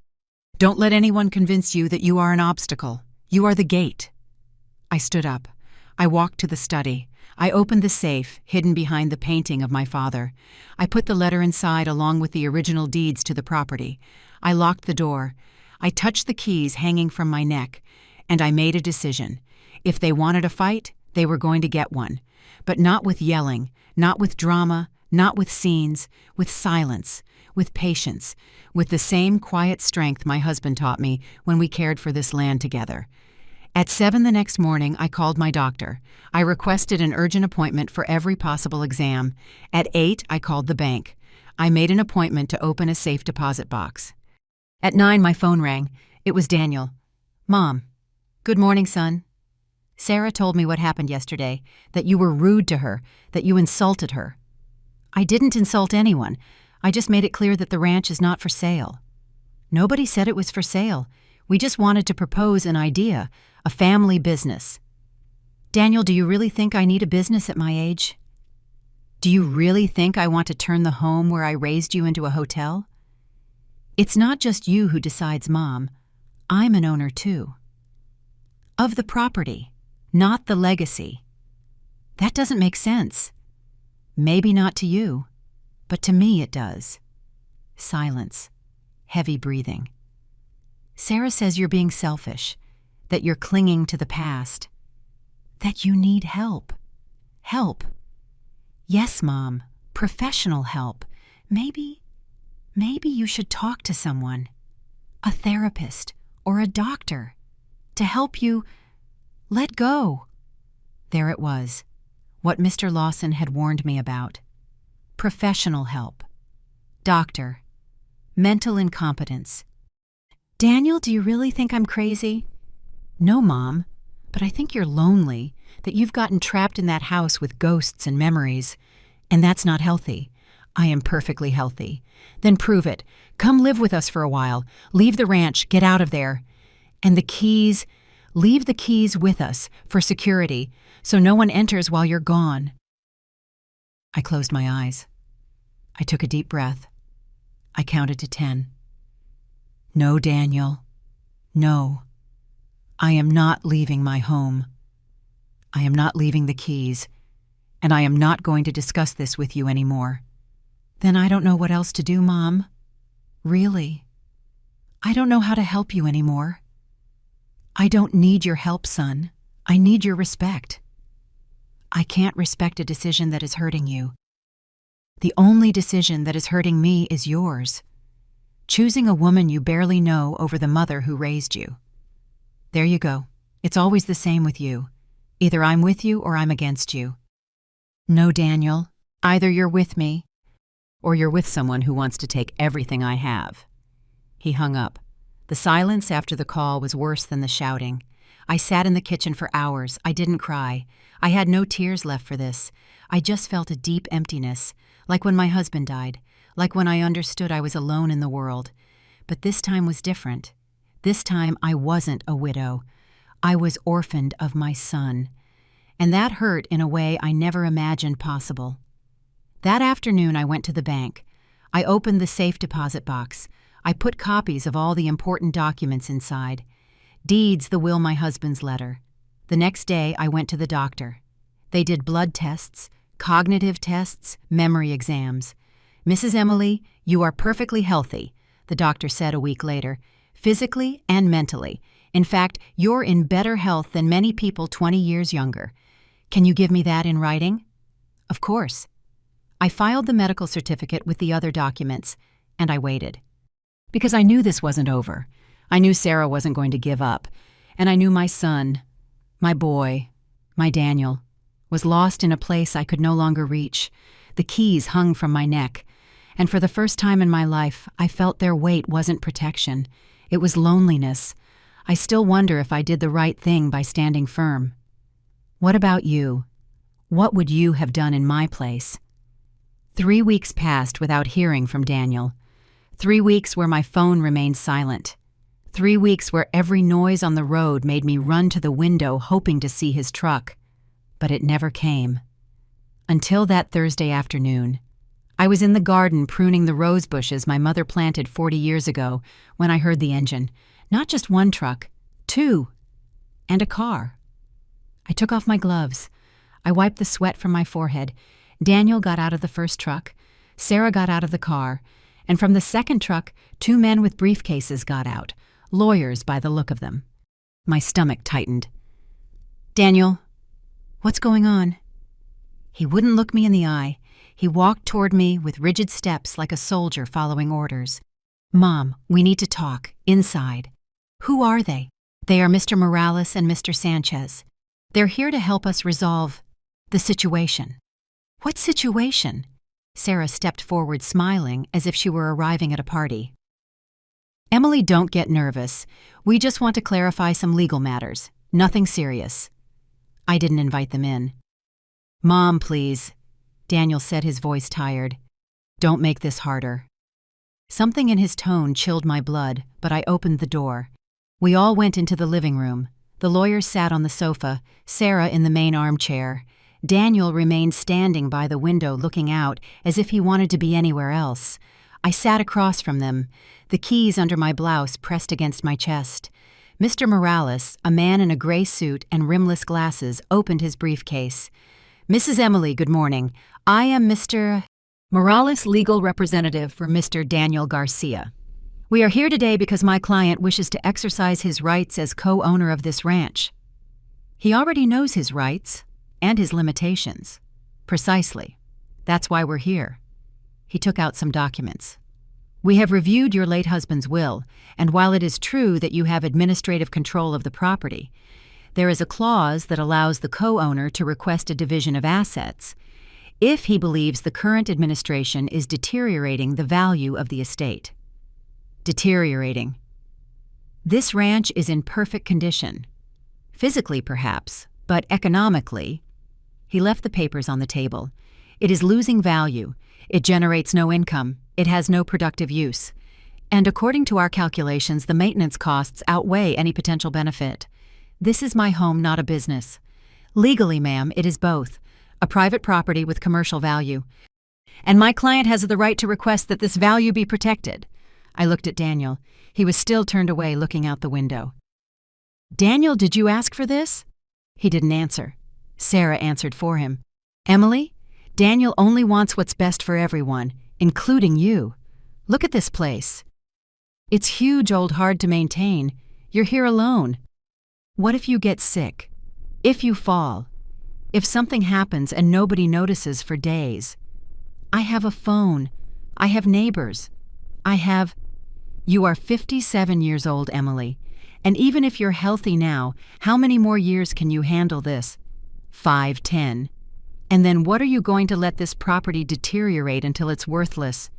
Don't let anyone convince you that you are an obstacle. You are the gate. I stood up. I walked to the study. I opened the safe, hidden behind the painting of my father. I put the letter inside along with the original deeds to the property. I locked the door. I touched the keys hanging from my neck, and I made a decision. If they wanted a fight, they were going to get one. But not with yelling, not with drama, not with scenes, with silence, with patience, with the same quiet strength my husband taught me when we cared for this land together. At 7 the next morning, I called my doctor. I requested an urgent appointment for every possible exam. At 8, I called the bank. I made an appointment to open a safe deposit box. At 9, my phone rang. It was Daniel. Mom. Good morning, son. Sarah told me what happened yesterday, that you were rude to her, that you insulted her. I didn't insult anyone. I just made it clear that the ranch is not for sale. Nobody said it was for sale. We just wanted to propose an idea, a family business. Daniel, do you really think I need a business at my age? Do you really think I want to turn the home where I raised you into a hotel? It's not just you who decides, Mom. I'm an owner too. Of the property, not the legacy. That doesn't make sense. Maybe not to you, but to me it does. Silence. Heavy breathing. Sarah says you're being selfish, that you're clinging to the past, that you need help. Help. Yes, Mom, professional help. Maybe you should talk to someone. A therapist or a doctor to help you let go. There it was, what Mr. Lawson had warned me about. Professional help. Doctor. Mental incompetence. Daniel, do you really think I'm crazy? No, Mom, but I think you're lonely, that you've gotten trapped in that house with ghosts and memories, and that's not healthy. I am perfectly healthy. Then prove it. Come live with us for a while. Leave the ranch. Get out of there. And the keys, leave the keys with us for security, so no one enters while you're gone. I closed my eyes. I took a deep breath. I counted to 10. No, Daniel. No. I am not leaving my home. I am not leaving the keys, and I am not going to discuss this with you anymore. Then I don't know what else to do, Mom. Really. I don't know how to help you anymore. I don't need your help, son. I need your respect. I can't respect a decision that is hurting you. The only decision that is hurting me is yours. Choosing a woman you barely know over the mother who raised you. There you go. It's always the same with you. Either I'm with you or I'm against you. No, Daniel. Either you're with me, or you're with someone who wants to take everything I have. He hung up. The silence after the call was worse than the shouting. I sat in the kitchen for hours. I didn't cry. I had no tears left for this. I just felt a deep emptiness, like when my husband died, like when I understood I was alone in the world. But this time was different. This time I wasn't a widow. I was orphaned of my son. And that hurt in a way I never imagined possible. That afternoon I went to the bank. I opened the safe deposit box. I put copies of all the important documents inside. Deeds, the will, my husband's letter. The next day I went to the doctor. They did blood tests, cognitive tests, memory exams. Mrs. Emily, you are perfectly healthy, the doctor said a week later, physically and mentally. In fact, you're in better health than many people 20 years younger. Can you give me that in writing? Of course. I filed the medical certificate with the other documents, and I waited. Because I knew this wasn't over. I knew Sarah wasn't going to give up, and I knew my son, my boy, my Daniel, was lost in a place I could no longer reach. The keys hung from my neck, and for the first time in my life, I felt their weight wasn't protection. It was loneliness. I still wonder if I did the right thing by standing firm. What about you? What would you have done in my place? 3 weeks passed without hearing from Daniel. 3 weeks where my phone remained silent. 3 weeks where every noise on the road made me run to the window hoping to see his truck. But it never came. Until that Thursday afternoon. I was in the garden pruning the rose bushes my mother planted 40 years ago when I heard the engine. Not just one truck, 2, and a car. I took off my gloves. I wiped the sweat from my forehead. Daniel got out of the first truck. Sarah got out of the car. And from the second truck, 2 men with briefcases got out, lawyers by the look of them. My stomach tightened. Daniel, what's going on? He wouldn't look me in the eye. He walked toward me with rigid steps like a soldier following orders. Mom, we need to talk, inside. Who are they? They are Mr. Morales and Mr. Sanchez. They're here to help us resolve the situation. What situation? Sarah stepped forward smiling as if she were arriving at a party. Emily, don't get nervous. We just want to clarify some legal matters. Nothing serious. I didn't invite them in. Mom, please. Daniel said, his voice tired. Don't make this harder. Something in his tone chilled my blood, but I opened the door. We all went into the living room. The lawyers sat on the sofa, Sarah in the main armchair. Daniel remained standing by the window looking out as if he wanted to be anywhere else. I sat across from them, the keys under my blouse pressed against my chest. Mr. Morales, a man in a gray suit and rimless glasses, opened his briefcase. Mrs. Emily, good morning. I am Mr. Morales, legal representative for Mr. Daniel Garcia. We are here today because my client wishes to exercise his rights as co-owner of this ranch. He already knows his rights and his limitations. Precisely. That's why we're here. He took out some documents. We have reviewed your late husband's will, and while it is true that you have administrative control of the property, there is a clause that allows the co-owner to request a division of assets if he believes the current administration is deteriorating the value of the estate. Deteriorating. This ranch is in perfect condition. Physically, perhaps, but economically. He left the papers on the table. It is losing value. It generates no income. It has no productive use. And according to our calculations, the maintenance costs outweigh any potential benefit. This is my home, not a business. Legally, ma'am, it is both. A private property with commercial value. And my client has the right to request that this value be protected. I looked at Daniel. He was still turned away, looking out the window. Daniel, did you ask for this? He didn't answer. Sarah answered for him. Emily, Daniel only wants what's best for everyone, including you. Look at this place. It's huge, old, hard to maintain. You're here alone. What if you get sick? If you fall? If something happens and nobody notices for days? I have a phone. I have neighbors. You are 57 years old, Emily. And even if you're healthy now, how many more years can you handle this? 5, 10. And then what are you going to let this property deteriorate until it's worthless?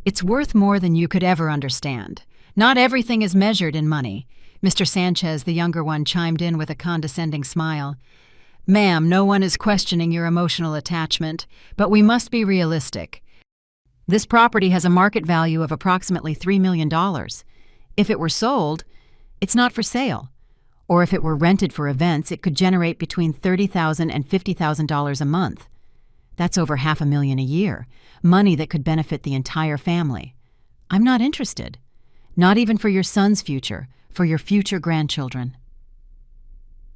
It's worth more than you could ever understand. Not everything is measured in money. Mr. Sanchez, the younger one, chimed in with a condescending smile. Ma'am, no one is questioning your emotional attachment, but we must be realistic. This property has a market value of approximately $3 million. If it were sold, it's not for sale. Or if it were rented for events, it could generate between $30,000 and $50,000 a month. That's over $500,000 a year, money that could benefit the entire family. I'm not interested. Not even for your son's future, for your future grandchildren.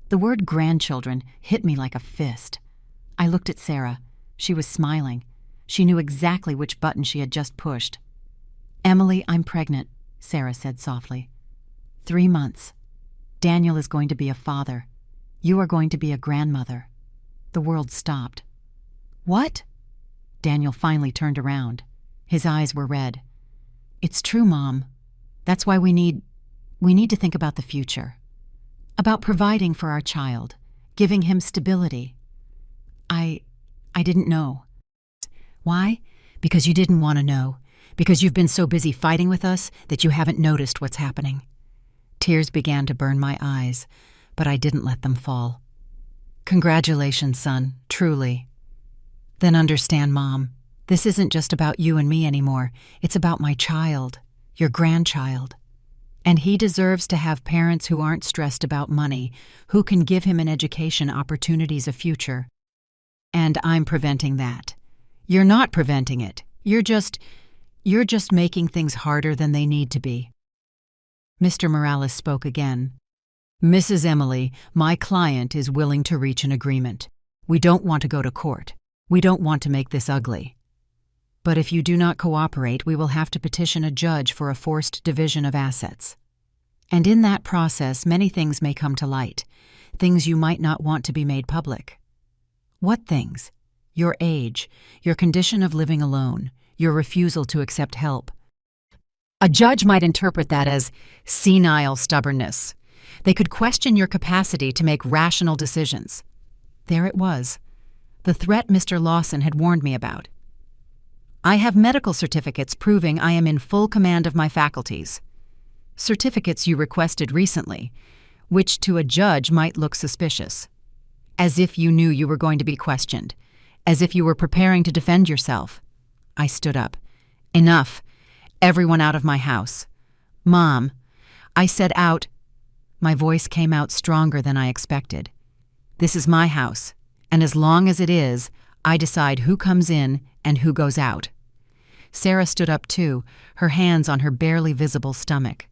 The word grandchildren hit me like a fist. I looked at Sarah. She was smiling. She knew exactly which button she had just pushed. Emily, I'm pregnant, Sarah said softly. 3 months. Daniel is going to be a father. You are going to be a grandmother. The world stopped. What? Daniel finally turned around. His eyes were red. It's true, Mom. That's why we need to think about the future. About providing for our child, giving him stability. I didn't know. Why? Because you didn't want to know. Because you've been so busy fighting with us that you haven't noticed what's happening. Tears began to burn my eyes, but I didn't let them fall. Congratulations, son, truly. Then understand, Mom, this isn't just about you and me anymore. It's about my child, your grandchild. And he deserves to have parents who aren't stressed about money, who can give him an education, opportunities, a future. And I'm preventing that. You're not preventing it. You're just making things harder than they need to be. Mr. Morales spoke again. Mrs. Emily, my client is willing to reach an agreement. We don't want to go to court. We don't want to make this ugly. But if you do not cooperate, we will have to petition a judge for a forced division of assets. And in that process, many things may come to light, things you might not want to be made public. What things? Your age, your condition of living alone, your refusal to accept help. A judge might interpret that as senile stubbornness. They could question your capacity to make rational decisions. There it was, the threat Mr. Lawson had warned me about. I have medical certificates proving I am in full command of my faculties. Certificates you requested recently, which to a judge might look suspicious. As if you knew you were going to be questioned. As if you were preparing to defend yourself. I stood up. Enough. Everyone out of my house. Mom, I said out. My voice came out stronger than I expected. This is my house, and as long as it is, I decide who comes in and who goes out. Sarah stood up too, her hands on her barely visible stomach.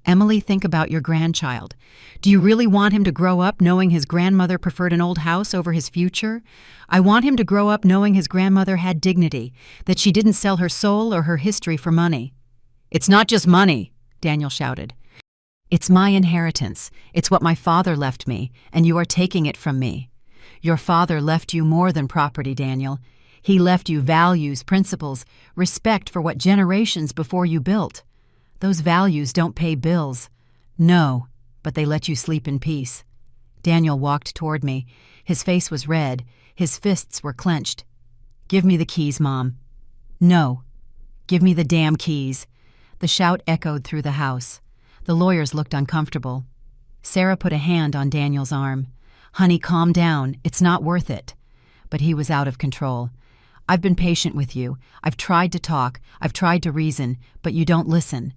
Emily, think about your grandchild. Do you really want him to grow up knowing his grandmother preferred an old house over his future? I want him to grow up knowing his grandmother had dignity, that she didn't sell her soul or her history for money. It's not just money, Daniel shouted. It's my inheritance. It's what my father left me, and you are taking it from me. Your father left you more than property, Daniel. He left you values, principles, respect for what generations before you built. Those values don't pay bills. No, but they let you sleep in peace. Daniel walked toward me. His face was red. His fists were clenched. "Give me the keys, Mom." "No. Give me the damn keys." The shout echoed through the house. The lawyers looked uncomfortable. Sarah put a hand on Daniel's arm. "Honey, calm down. It's not worth it." But he was out of control. "I've been patient with you. I've tried to talk. I've tried to reason, but you don't listen.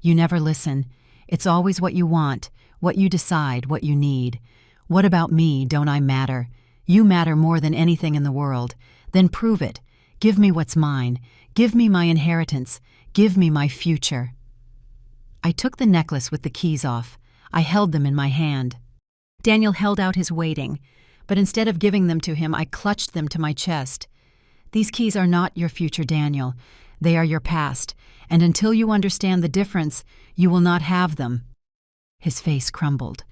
You never listen. It's always what you want, what you decide, what you need. What about me? Don't I matter? You matter more than anything in the world. Then prove it. Give me what's mine. Give me my inheritance. Give me my future." I took the necklace with the keys off. I held them in my hand. Daniel held out his waiting, but instead of giving them to him, I clutched them to my chest. "These keys are not your future, Daniel. They are your past, and until you understand the difference, you will not have them." His face crumbled,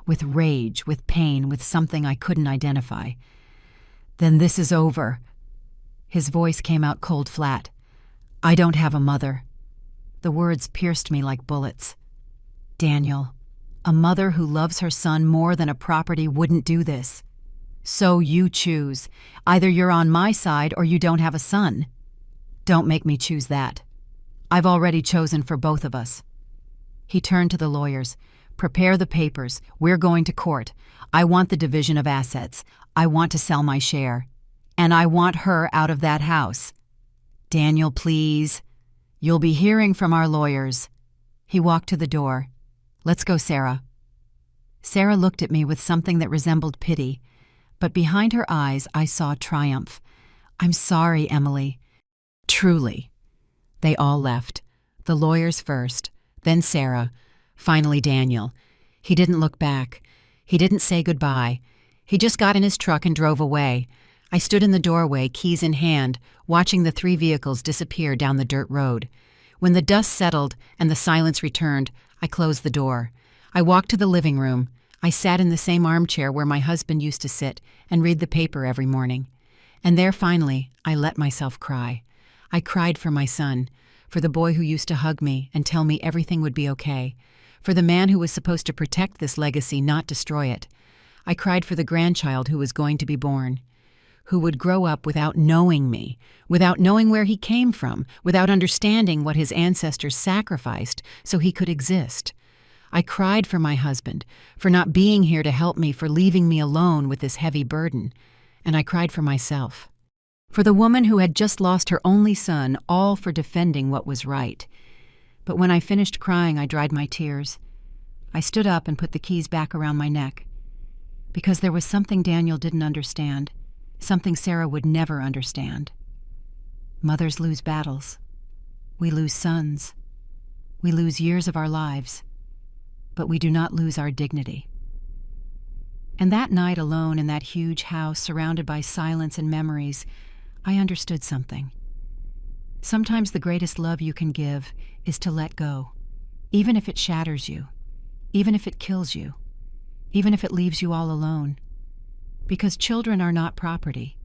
with rage, with pain, with something I couldn't identify. "Then this is over." His voice came out cold flat. "I don't have a mother." The words pierced me like bullets. "Daniel, a mother who loves her son more than a property wouldn't do this. So you choose. Either you're on my side or you don't have a son. Don't make me choose that. I've already chosen for both of us." He turned to the lawyers. "Prepare the papers. We're going to court. I want the division of assets. I want to sell my share. And I want her out of that house. Daniel, please. You'll be hearing from our lawyers." He walked to the door. "Let's go, Sarah." Sarah looked at me with something that resembled pity, but behind her eyes I saw triumph. "I'm sorry, Emily." "Truly." They all left. The lawyers first, then Sarah, finally Daniel. He didn't look back. He didn't say goodbye. He just got in his truck and drove away. I stood in the doorway, keys in hand, watching the 3 vehicles disappear down the dirt road. When the dust settled and the silence returned, I closed the door. I walked to the living room. I sat in the same armchair where my husband used to sit and read the paper every morning. And there finally, I let myself cry. I cried for my son, for the boy who used to hug me and tell me everything would be okay, for the man who was supposed to protect this legacy, not destroy it. I cried for the grandchild who was going to be born, who would grow up without knowing me, without knowing where he came from, without understanding what his ancestors sacrificed so he could exist. I cried for my husband, for not being here to help me, for leaving me alone with this heavy burden. And I cried for myself, for the woman who had just lost her only son, all for defending what was right. But when I finished crying, I dried my tears. I stood up and put the keys back around my neck, because there was something Daniel didn't understand, something Sarah would never understand. Mothers lose battles. We lose sons. We lose years of our lives. But we do not lose our dignity. And that night alone in that huge house surrounded by silence and memories, I understood something. Sometimes the greatest love you can give is to let go, even if it shatters you, even if it kills you, even if it leaves you all alone. Because children are not property,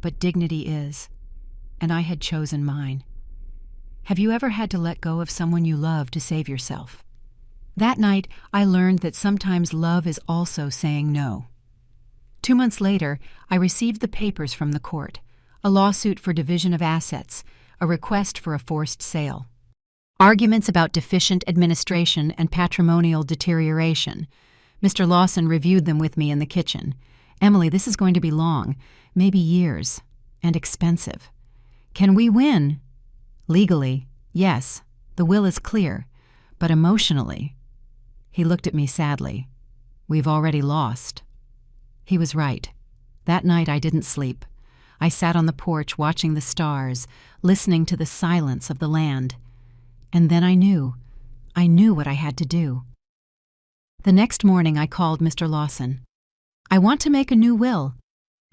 but dignity is, and I had chosen mine. Have you ever had to let go of someone you love to save yourself? That night, I learned that sometimes love is also saying no. 2 months later, I received the papers from the court, a lawsuit for division of assets, a request for a forced sale. Arguments about deficient administration and patrimonial deterioration. Mr. Lawson reviewed them with me in the kitchen. "Emily, this is going to be long, maybe years, and expensive. Can we win?" "Legally, yes, the will is clear, but emotionally..." He looked at me sadly. "We've already lost." He was right. That night I didn't sleep. I sat on the porch watching the stars, listening to the silence of the land. And then I knew what I had to do. The next morning I called Mr. Lawson. "I want to make a new will."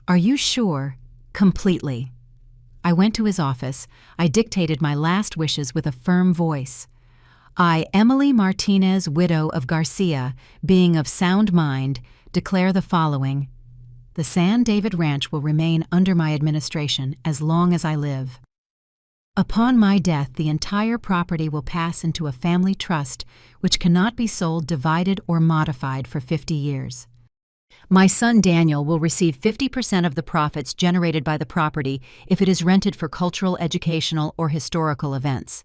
"Are you sure?" "Completely." I went to his office. I dictated my last wishes with a firm voice. "I, Emily Martinez, widow of Garcia, being of sound mind, declare the following." The San David Ranch will remain under my administration as long as I live. Upon my death, the entire property will pass into a family trust which cannot be sold, divided, or modified for 50 years. My son Daniel will receive 50% of the profits generated by the property if it is rented for cultural, educational, or historical events,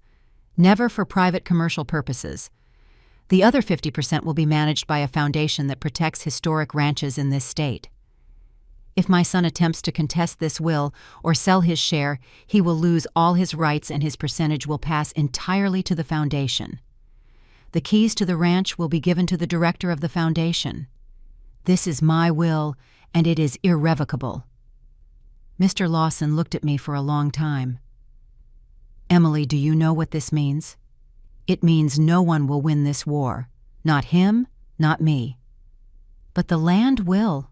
never for private commercial purposes. The other 50% will be managed by a foundation that protects historic ranches in this state. If my son attempts to contest this will or sell his share, he will lose all his rights and his percentage will pass entirely to the foundation. The keys to the ranch will be given to the director of the foundation. This is my will, and it is irrevocable. Mr. Lawson looked at me for a long time. Emily, do you know what this means? It means no one will win this war. Not him, not me. But the land will.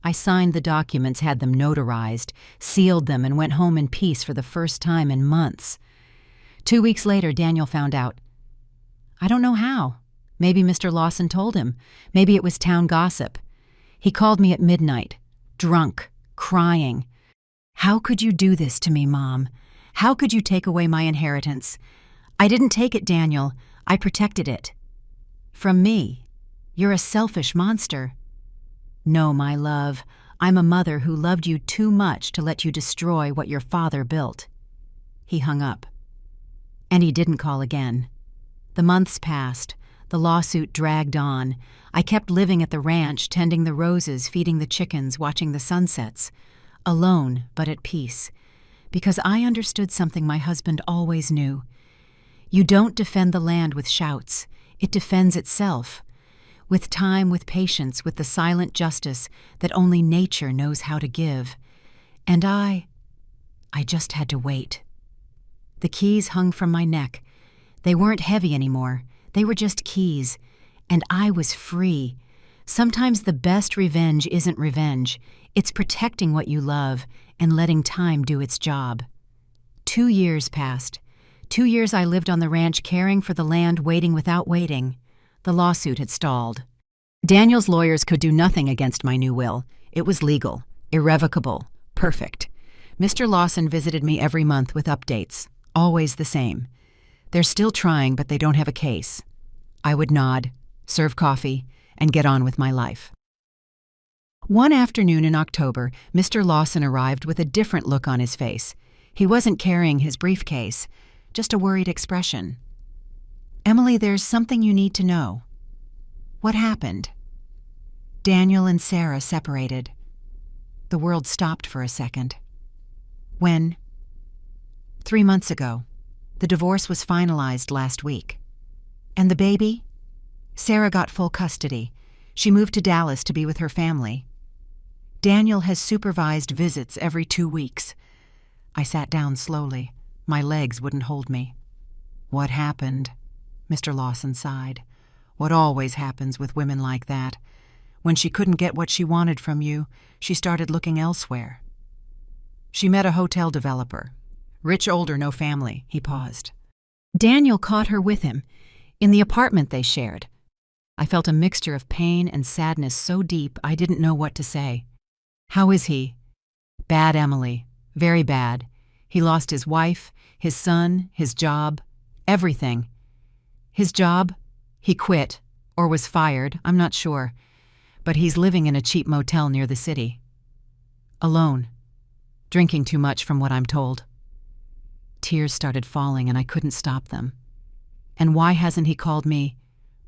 I signed the documents, had them notarized, sealed them, and went home in peace for the first time in months. 2 weeks later, Daniel found out. I don't know how. Maybe Mr. Lawson told him. Maybe it was town gossip. He called me at midnight, drunk, crying. How could you do this to me, Mom? How could you take away my inheritance? I didn't take it, Daniel. I protected it. From me. You're a selfish monster. No, my love. I'm a mother who loved you too much to let you destroy what your father built. He hung up. And he didn't call again. The months passed. The lawsuit dragged on. I kept living at the ranch, tending the roses, feeding the chickens, watching the sunsets. Alone, but at peace. Because I understood something my husband always knew. You don't defend the land with shouts. It defends itself. With time, with patience, with the silent justice that only nature knows how to give. And I just had to wait. The keys hung from my neck. They weren't heavy anymore. They were just keys. And I was free. Sometimes the best revenge isn't revenge. It's protecting what you love and letting time do its job. 2 years passed. 2 years I lived on the ranch, caring for the land, waiting without waiting. The lawsuit had stalled. Daniel's lawyers could do nothing against my new will. It was legal, irrevocable, perfect. Mr. Lawson visited me every month with updates, always the same. They're still trying, but they don't have a case. I would nod, serve coffee, and get on with my life. One afternoon in October, Mr. Lawson arrived with a different look on his face. He wasn't carrying his briefcase, just a worried expression. Emily, there's something you need to know. What happened? Daniel and Sarah separated. The world stopped for a second. When? 3 months ago. The divorce was finalized last week. And the baby? Sarah got full custody. She moved to Dallas to be with her family. Daniel has supervised visits every 2 weeks. I sat down slowly. My legs wouldn't hold me. What happened? Mr. Lawson sighed. What always happens with women like that. When she couldn't get what she wanted from you, she started looking elsewhere. She met a hotel developer. Rich, older, no family. He paused. Daniel caught her with him, in the apartment they shared. I felt a mixture of pain and sadness so deep I didn't know what to say. How is he? Bad, Emily. Very bad. He lost his wife, his son, his job, everything. His job? He quit, or was fired, I'm not sure. But he's living in a cheap motel near the city. Alone. Drinking too much from what I'm told. Tears started falling and I couldn't stop them. And why hasn't he called me?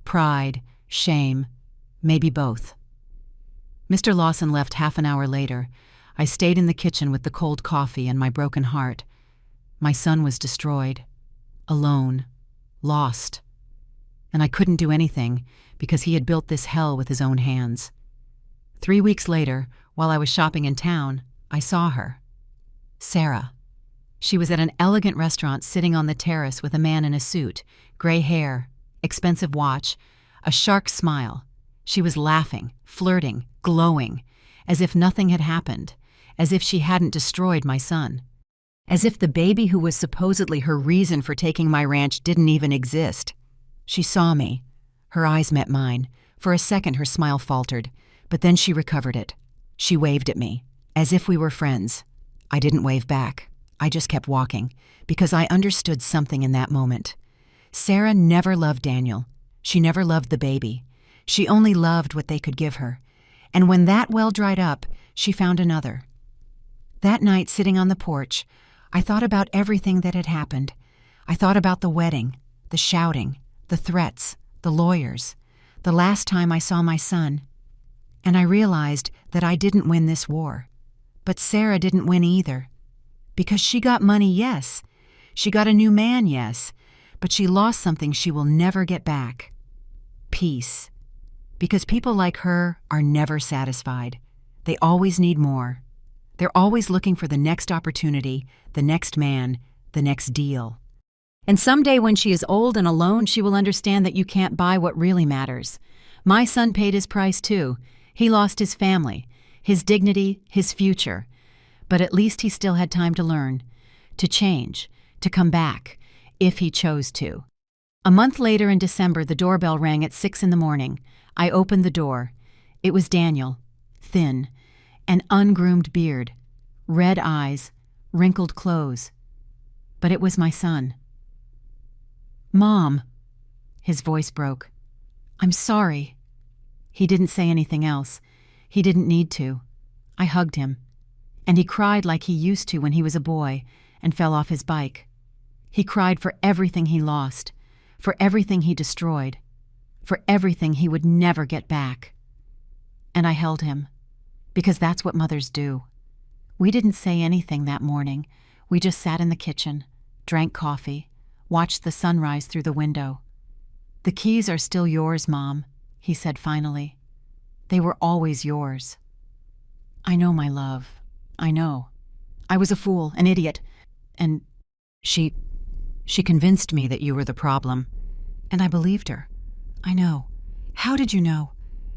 Pride, shame, maybe both. Mr. Lawson left half an hour later. I stayed in the kitchen with the cold coffee and my broken heart. My son was destroyed. Alone. Lost. And I couldn't do anything because he had built this hell with his own hands. 3 weeks later, while I was shopping in town, I saw her. Sarah. She was at an elegant restaurant sitting on the terrace with a man in a suit, gray hair, expensive watch, a shark smile. She was laughing, flirting, glowing, as if nothing had happened, as if she hadn't destroyed my son, as if the baby who was supposedly her reason for taking my ranch didn't even exist. She saw me. Her eyes met mine. For a second her smile faltered, but then she recovered it. She waved at me, as if we were friends. I didn't wave back. I just kept walking, because I understood something in that moment. Sarah never loved Daniel. She never loved the baby. She only loved what they could give her. And when that well dried up, she found another. That night, sitting on the porch, I thought about everything that had happened. I thought about the wedding, the shouting, the threats, the lawyers, the last time I saw my son. And I realized that I didn't win this war. But Sarah didn't win either. Because she got money, yes. She got a new man, yes. But she lost something she will never get back. Peace. Because people like her are never satisfied. They always need more. They're always looking for the next opportunity, the next man, the next deal. And someday when she is old and alone, she will understand that you can't buy what really matters. My son paid his price too. He lost his family, his dignity, his future. But at least he still had time to learn, to change, to come back, if he chose to. A month later in December, the doorbell rang at 6 a.m. I opened the door. It was Daniel, thin, an ungroomed beard, red eyes, wrinkled clothes. But it was my son. "Mom," his voice broke. "I'm sorry." He didn't say anything else. He didn't need to. I hugged him, and he cried like he used to when he was a boy and fell off his bike. He cried for everything he lost, for everything he destroyed, for everything he would never get back. And I held him, because that's what mothers do. We didn't say anything that morning. We just sat in the kitchen, drank coffee, watched the sunrise through the window. "The keys are still yours, Mom," he said finally. "They were always yours." "I know, my love. I know. I was a fool, an idiot. And she convinced me that you were the problem. And I believed her. I know. How did you know?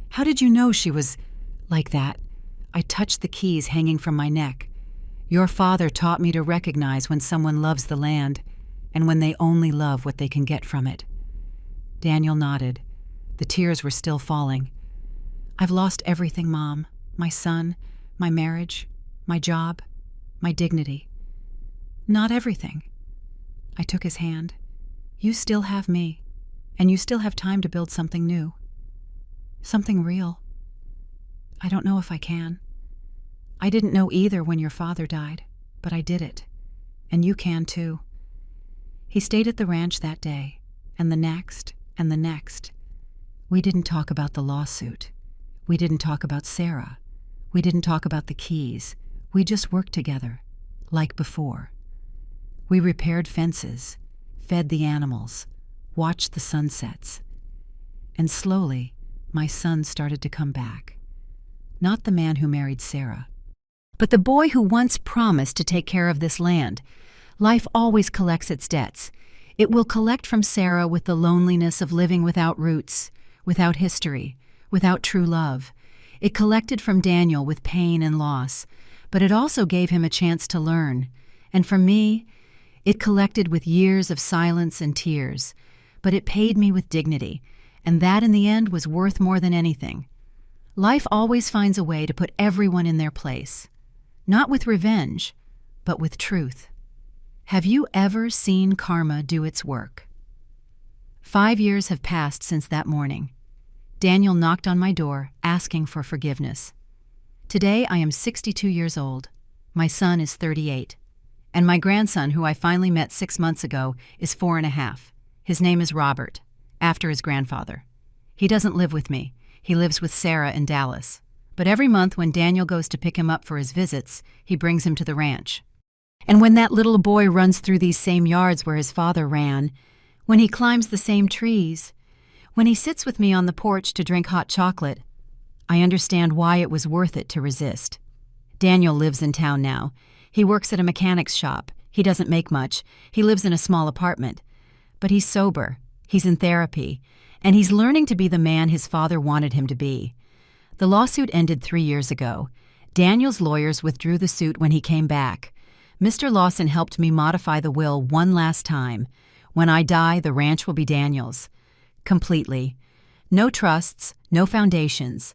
How did you know she was like that?" I touched the keys hanging from my neck. "Your father taught me to recognize when someone loves the land and when they only love what they can get from it." Daniel nodded. The tears were still falling. "I've lost everything, Mom. My son, my marriage, my job, my dignity. Not everything." I took his hand. "You still have me, and you still have time to build something new. Something real. I don't know if I can. I didn't know either when your father died, but I did it. And you can too." He stayed at the ranch that day, and the next, and the next. We didn't talk about the lawsuit. We didn't talk about Sarah. We didn't talk about the keys. We just worked together, like before. We repaired fences, fed the animals, watched the sunsets. And slowly, my son started to come back. Not the man who married Sarah, but the boy who once promised to take care of this land. Life always collects its debts. It will collect from Sarah with the loneliness of living without roots, without history, without true love. It collected from Daniel with pain and loss, but it also gave him a chance to learn. And from me, it collected with years of silence and tears, but it paid me with dignity, and that in the end was worth more than anything. Life always finds a way to put everyone in their place, not with revenge, but with truth. Have you ever seen karma do its work? 5 years have passed since that morning. Daniel knocked on my door, asking for forgiveness. Today I am 62 years old. My son is 38. And my grandson, who I finally met 6 months ago, is 4.5. His name is Robert, after his grandfather. He doesn't live with me. He lives with Sarah in Dallas. But every month when Daniel goes to pick him up for his visits, he brings him to the ranch. And when that little boy runs through these same yards where his father ran, when he climbs the same trees, when he sits with me on the porch to drink hot chocolate, I understand why it was worth it to resist. Daniel lives in town now. He works at a mechanic's shop. He doesn't make much. He lives in a small apartment. But he's sober. He's in therapy. And he's learning to be the man his father wanted him to be. The lawsuit ended 3 years ago. Daniel's lawyers withdrew the suit when he came back. Mr. Lawson helped me modify the will one last time. When I die, the ranch will be Daniel's. Completely. No trusts, no foundations.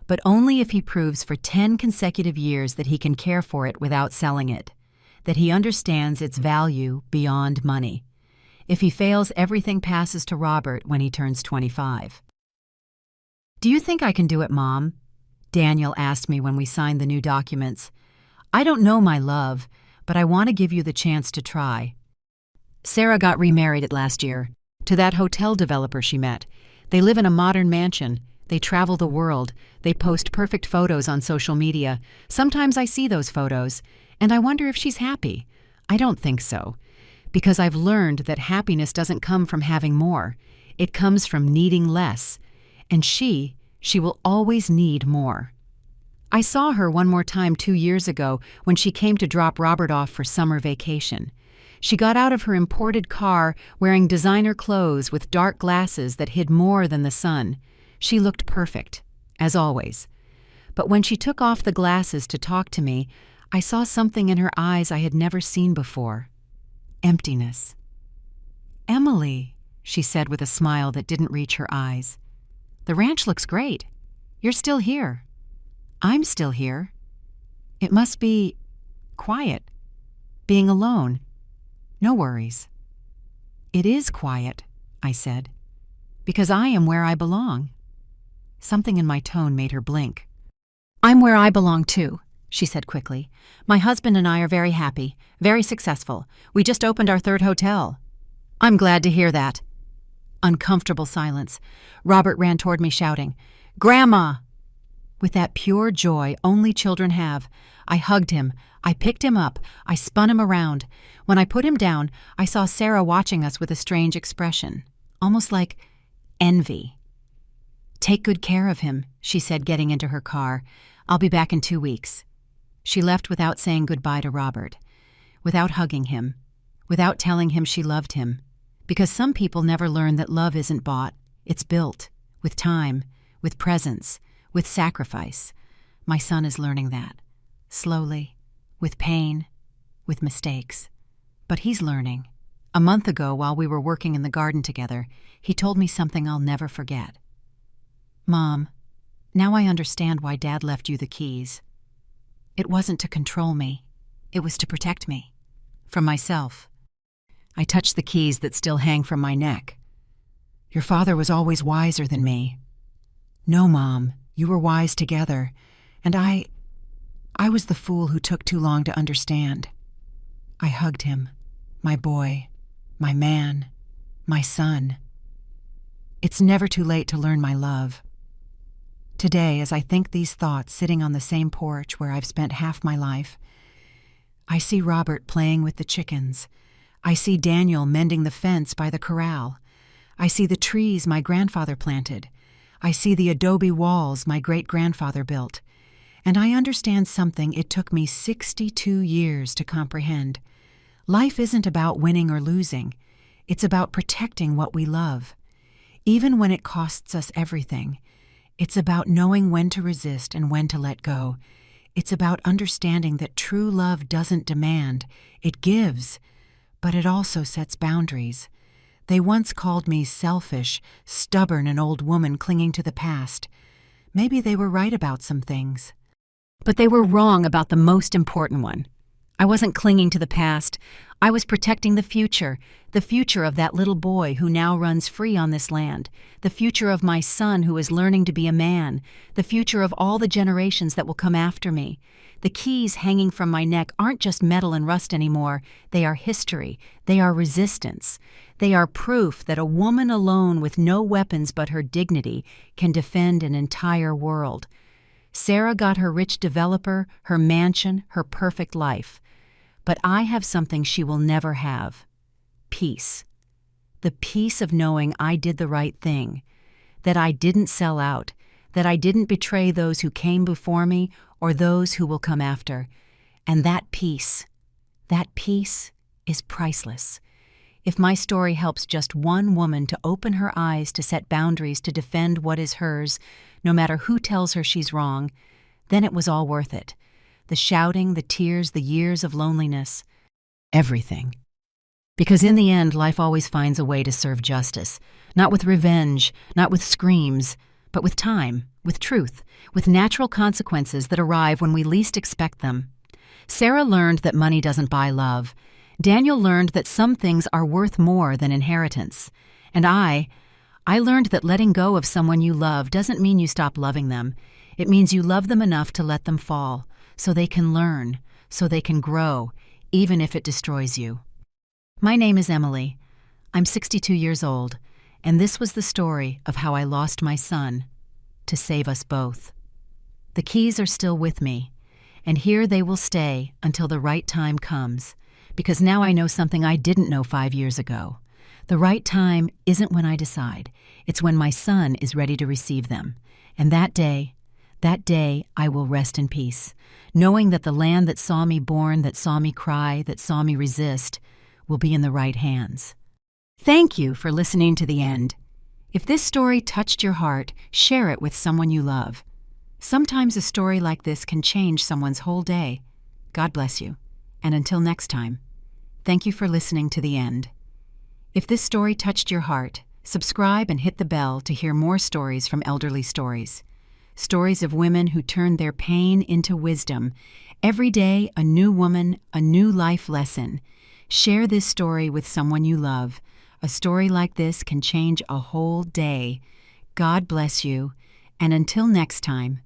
but only if he proves for 10 consecutive years that he can care for it without selling it, that he understands its value beyond money. If he fails, everything passes to Robert when he turns 25. "Do you think I can do it, Mom?" Daniel asked me when we signed the new documents. "I don't know, my love, but I want to give you the chance to try." Sarah got remarried last year to that hotel developer she met. They live in a modern mansion. They travel the world. They post perfect photos on social media. Sometimes I see those photos, and I wonder if she's happy. I don't think so, because I've learned that happiness doesn't come from having more. It comes from needing less, and she will always need more. I saw her one more time 2 years ago when she came to drop Robert off for summer vacation. She got out of her imported car wearing designer clothes with dark glasses that hid more than the sun. She looked perfect, as always. But when she took off the glasses to talk to me, I saw something in her eyes I had never seen before. Emptiness. "Emily," she said with a smile that didn't reach her eyes. "The ranch looks great. You're still here. I'm still here. It must be quiet, being alone. No worries." "It is quiet," I said, "because I am where I belong." Something in my tone made her blink. "I'm where I belong too," she said quickly. "My husband and I are very happy, very successful. We just opened our 3rd hotel." "I'm glad to hear that." Uncomfortable silence. Robert ran toward me shouting, "Grandma!" With that pure joy only children have, I hugged him. I picked him up. I spun him around. When I put him down, I saw Sarah watching us with a strange expression, almost like envy. "Take good care of him," she said, getting into her car. "I'll be back in 2 weeks." She left without saying goodbye to Robert, without hugging him, without telling him she loved him. Because some people never learn that love isn't bought, it's built, with time, with presence, with sacrifice. My son is learning that, slowly, with pain, with mistakes. But he's learning. A month ago, while we were working in the garden together, he told me something I'll never forget. "Mom, now I understand why Dad left you the keys. It wasn't to control me. It was to protect me. From myself." I touched the keys that still hang from my neck. "Your father was always wiser than me." "No, Mom, you were wise together, and I was the fool who took too long to understand." I hugged him, my boy, my man, my son. It's never too late to learn my love. Today, as I think these thoughts sitting on the same porch where I've spent half my life, I see Robert playing with the chickens. I see Daniel mending the fence by the corral. I see the trees my grandfather planted. I see the adobe walls my great-grandfather built. And I understand something it took me 62 years to comprehend. Life isn't about winning or losing. It's about protecting what we love. Even when it costs us everything. It's about knowing when to resist and when to let go. It's about understanding that true love doesn't demand, it gives. But it also sets boundaries. They once called me selfish, stubborn, an old woman clinging to the past. Maybe they were right about some things. But they were wrong about the most important one. I wasn't clinging to the past. I was protecting the future of that little boy who now runs free on this land, the future of my son who is learning to be a man, the future of all the generations that will come after me. The keys hanging from my neck aren't just metal and rust anymore. They are history. They are resistance. They are proof that a woman alone with no weapons but her dignity can defend an entire world. Sarah got her rich developer, her mansion, her perfect life. But I have something she will never have. Peace. The peace of knowing I did the right thing, that I didn't sell out, that I didn't betray those who came before me or those who will come after. And that peace is priceless. If my story helps just one woman to open her eyes to set boundaries to defend what is hers, no matter who tells her she's wrong, then it was all worth it. The shouting, the tears, the years of loneliness, everything. Because in the end, life always finds a way to serve justice, not with revenge, not with screams, but with time, with truth, with natural consequences that arrive when we least expect them. Sarah learned that money doesn't buy love. Daniel learned that some things are worth more than inheritance. And I learned that letting go of someone you love doesn't mean you stop loving them. It means you love them enough to let them fall, so they can learn, so they can grow, even if it destroys you. My name is Emily. I'm 62 years old, and this was the story of how I lost my son to save us both. The keys are still with me, and here they will stay until the right time comes, because now I know something I didn't know 5 years ago. The right time isn't when I decide. It's when my son is ready to receive them. And that day I will rest in peace, knowing that the land that saw me born, that saw me cry, that saw me resist, will be in the right hands. Thank you for listening to the end. If this story touched your heart, share it with someone you love. Sometimes a story like this can change someone's whole day. God bless you. And until next time, thank you for listening to the end. If this story touched your heart, subscribe and hit the bell to hear more stories from Elderly Stories. Stories of women who turned their pain into wisdom. Every day, a new woman, a new life lesson. Share this story with someone you love. A story like this can change a whole day. God bless you, and until next time,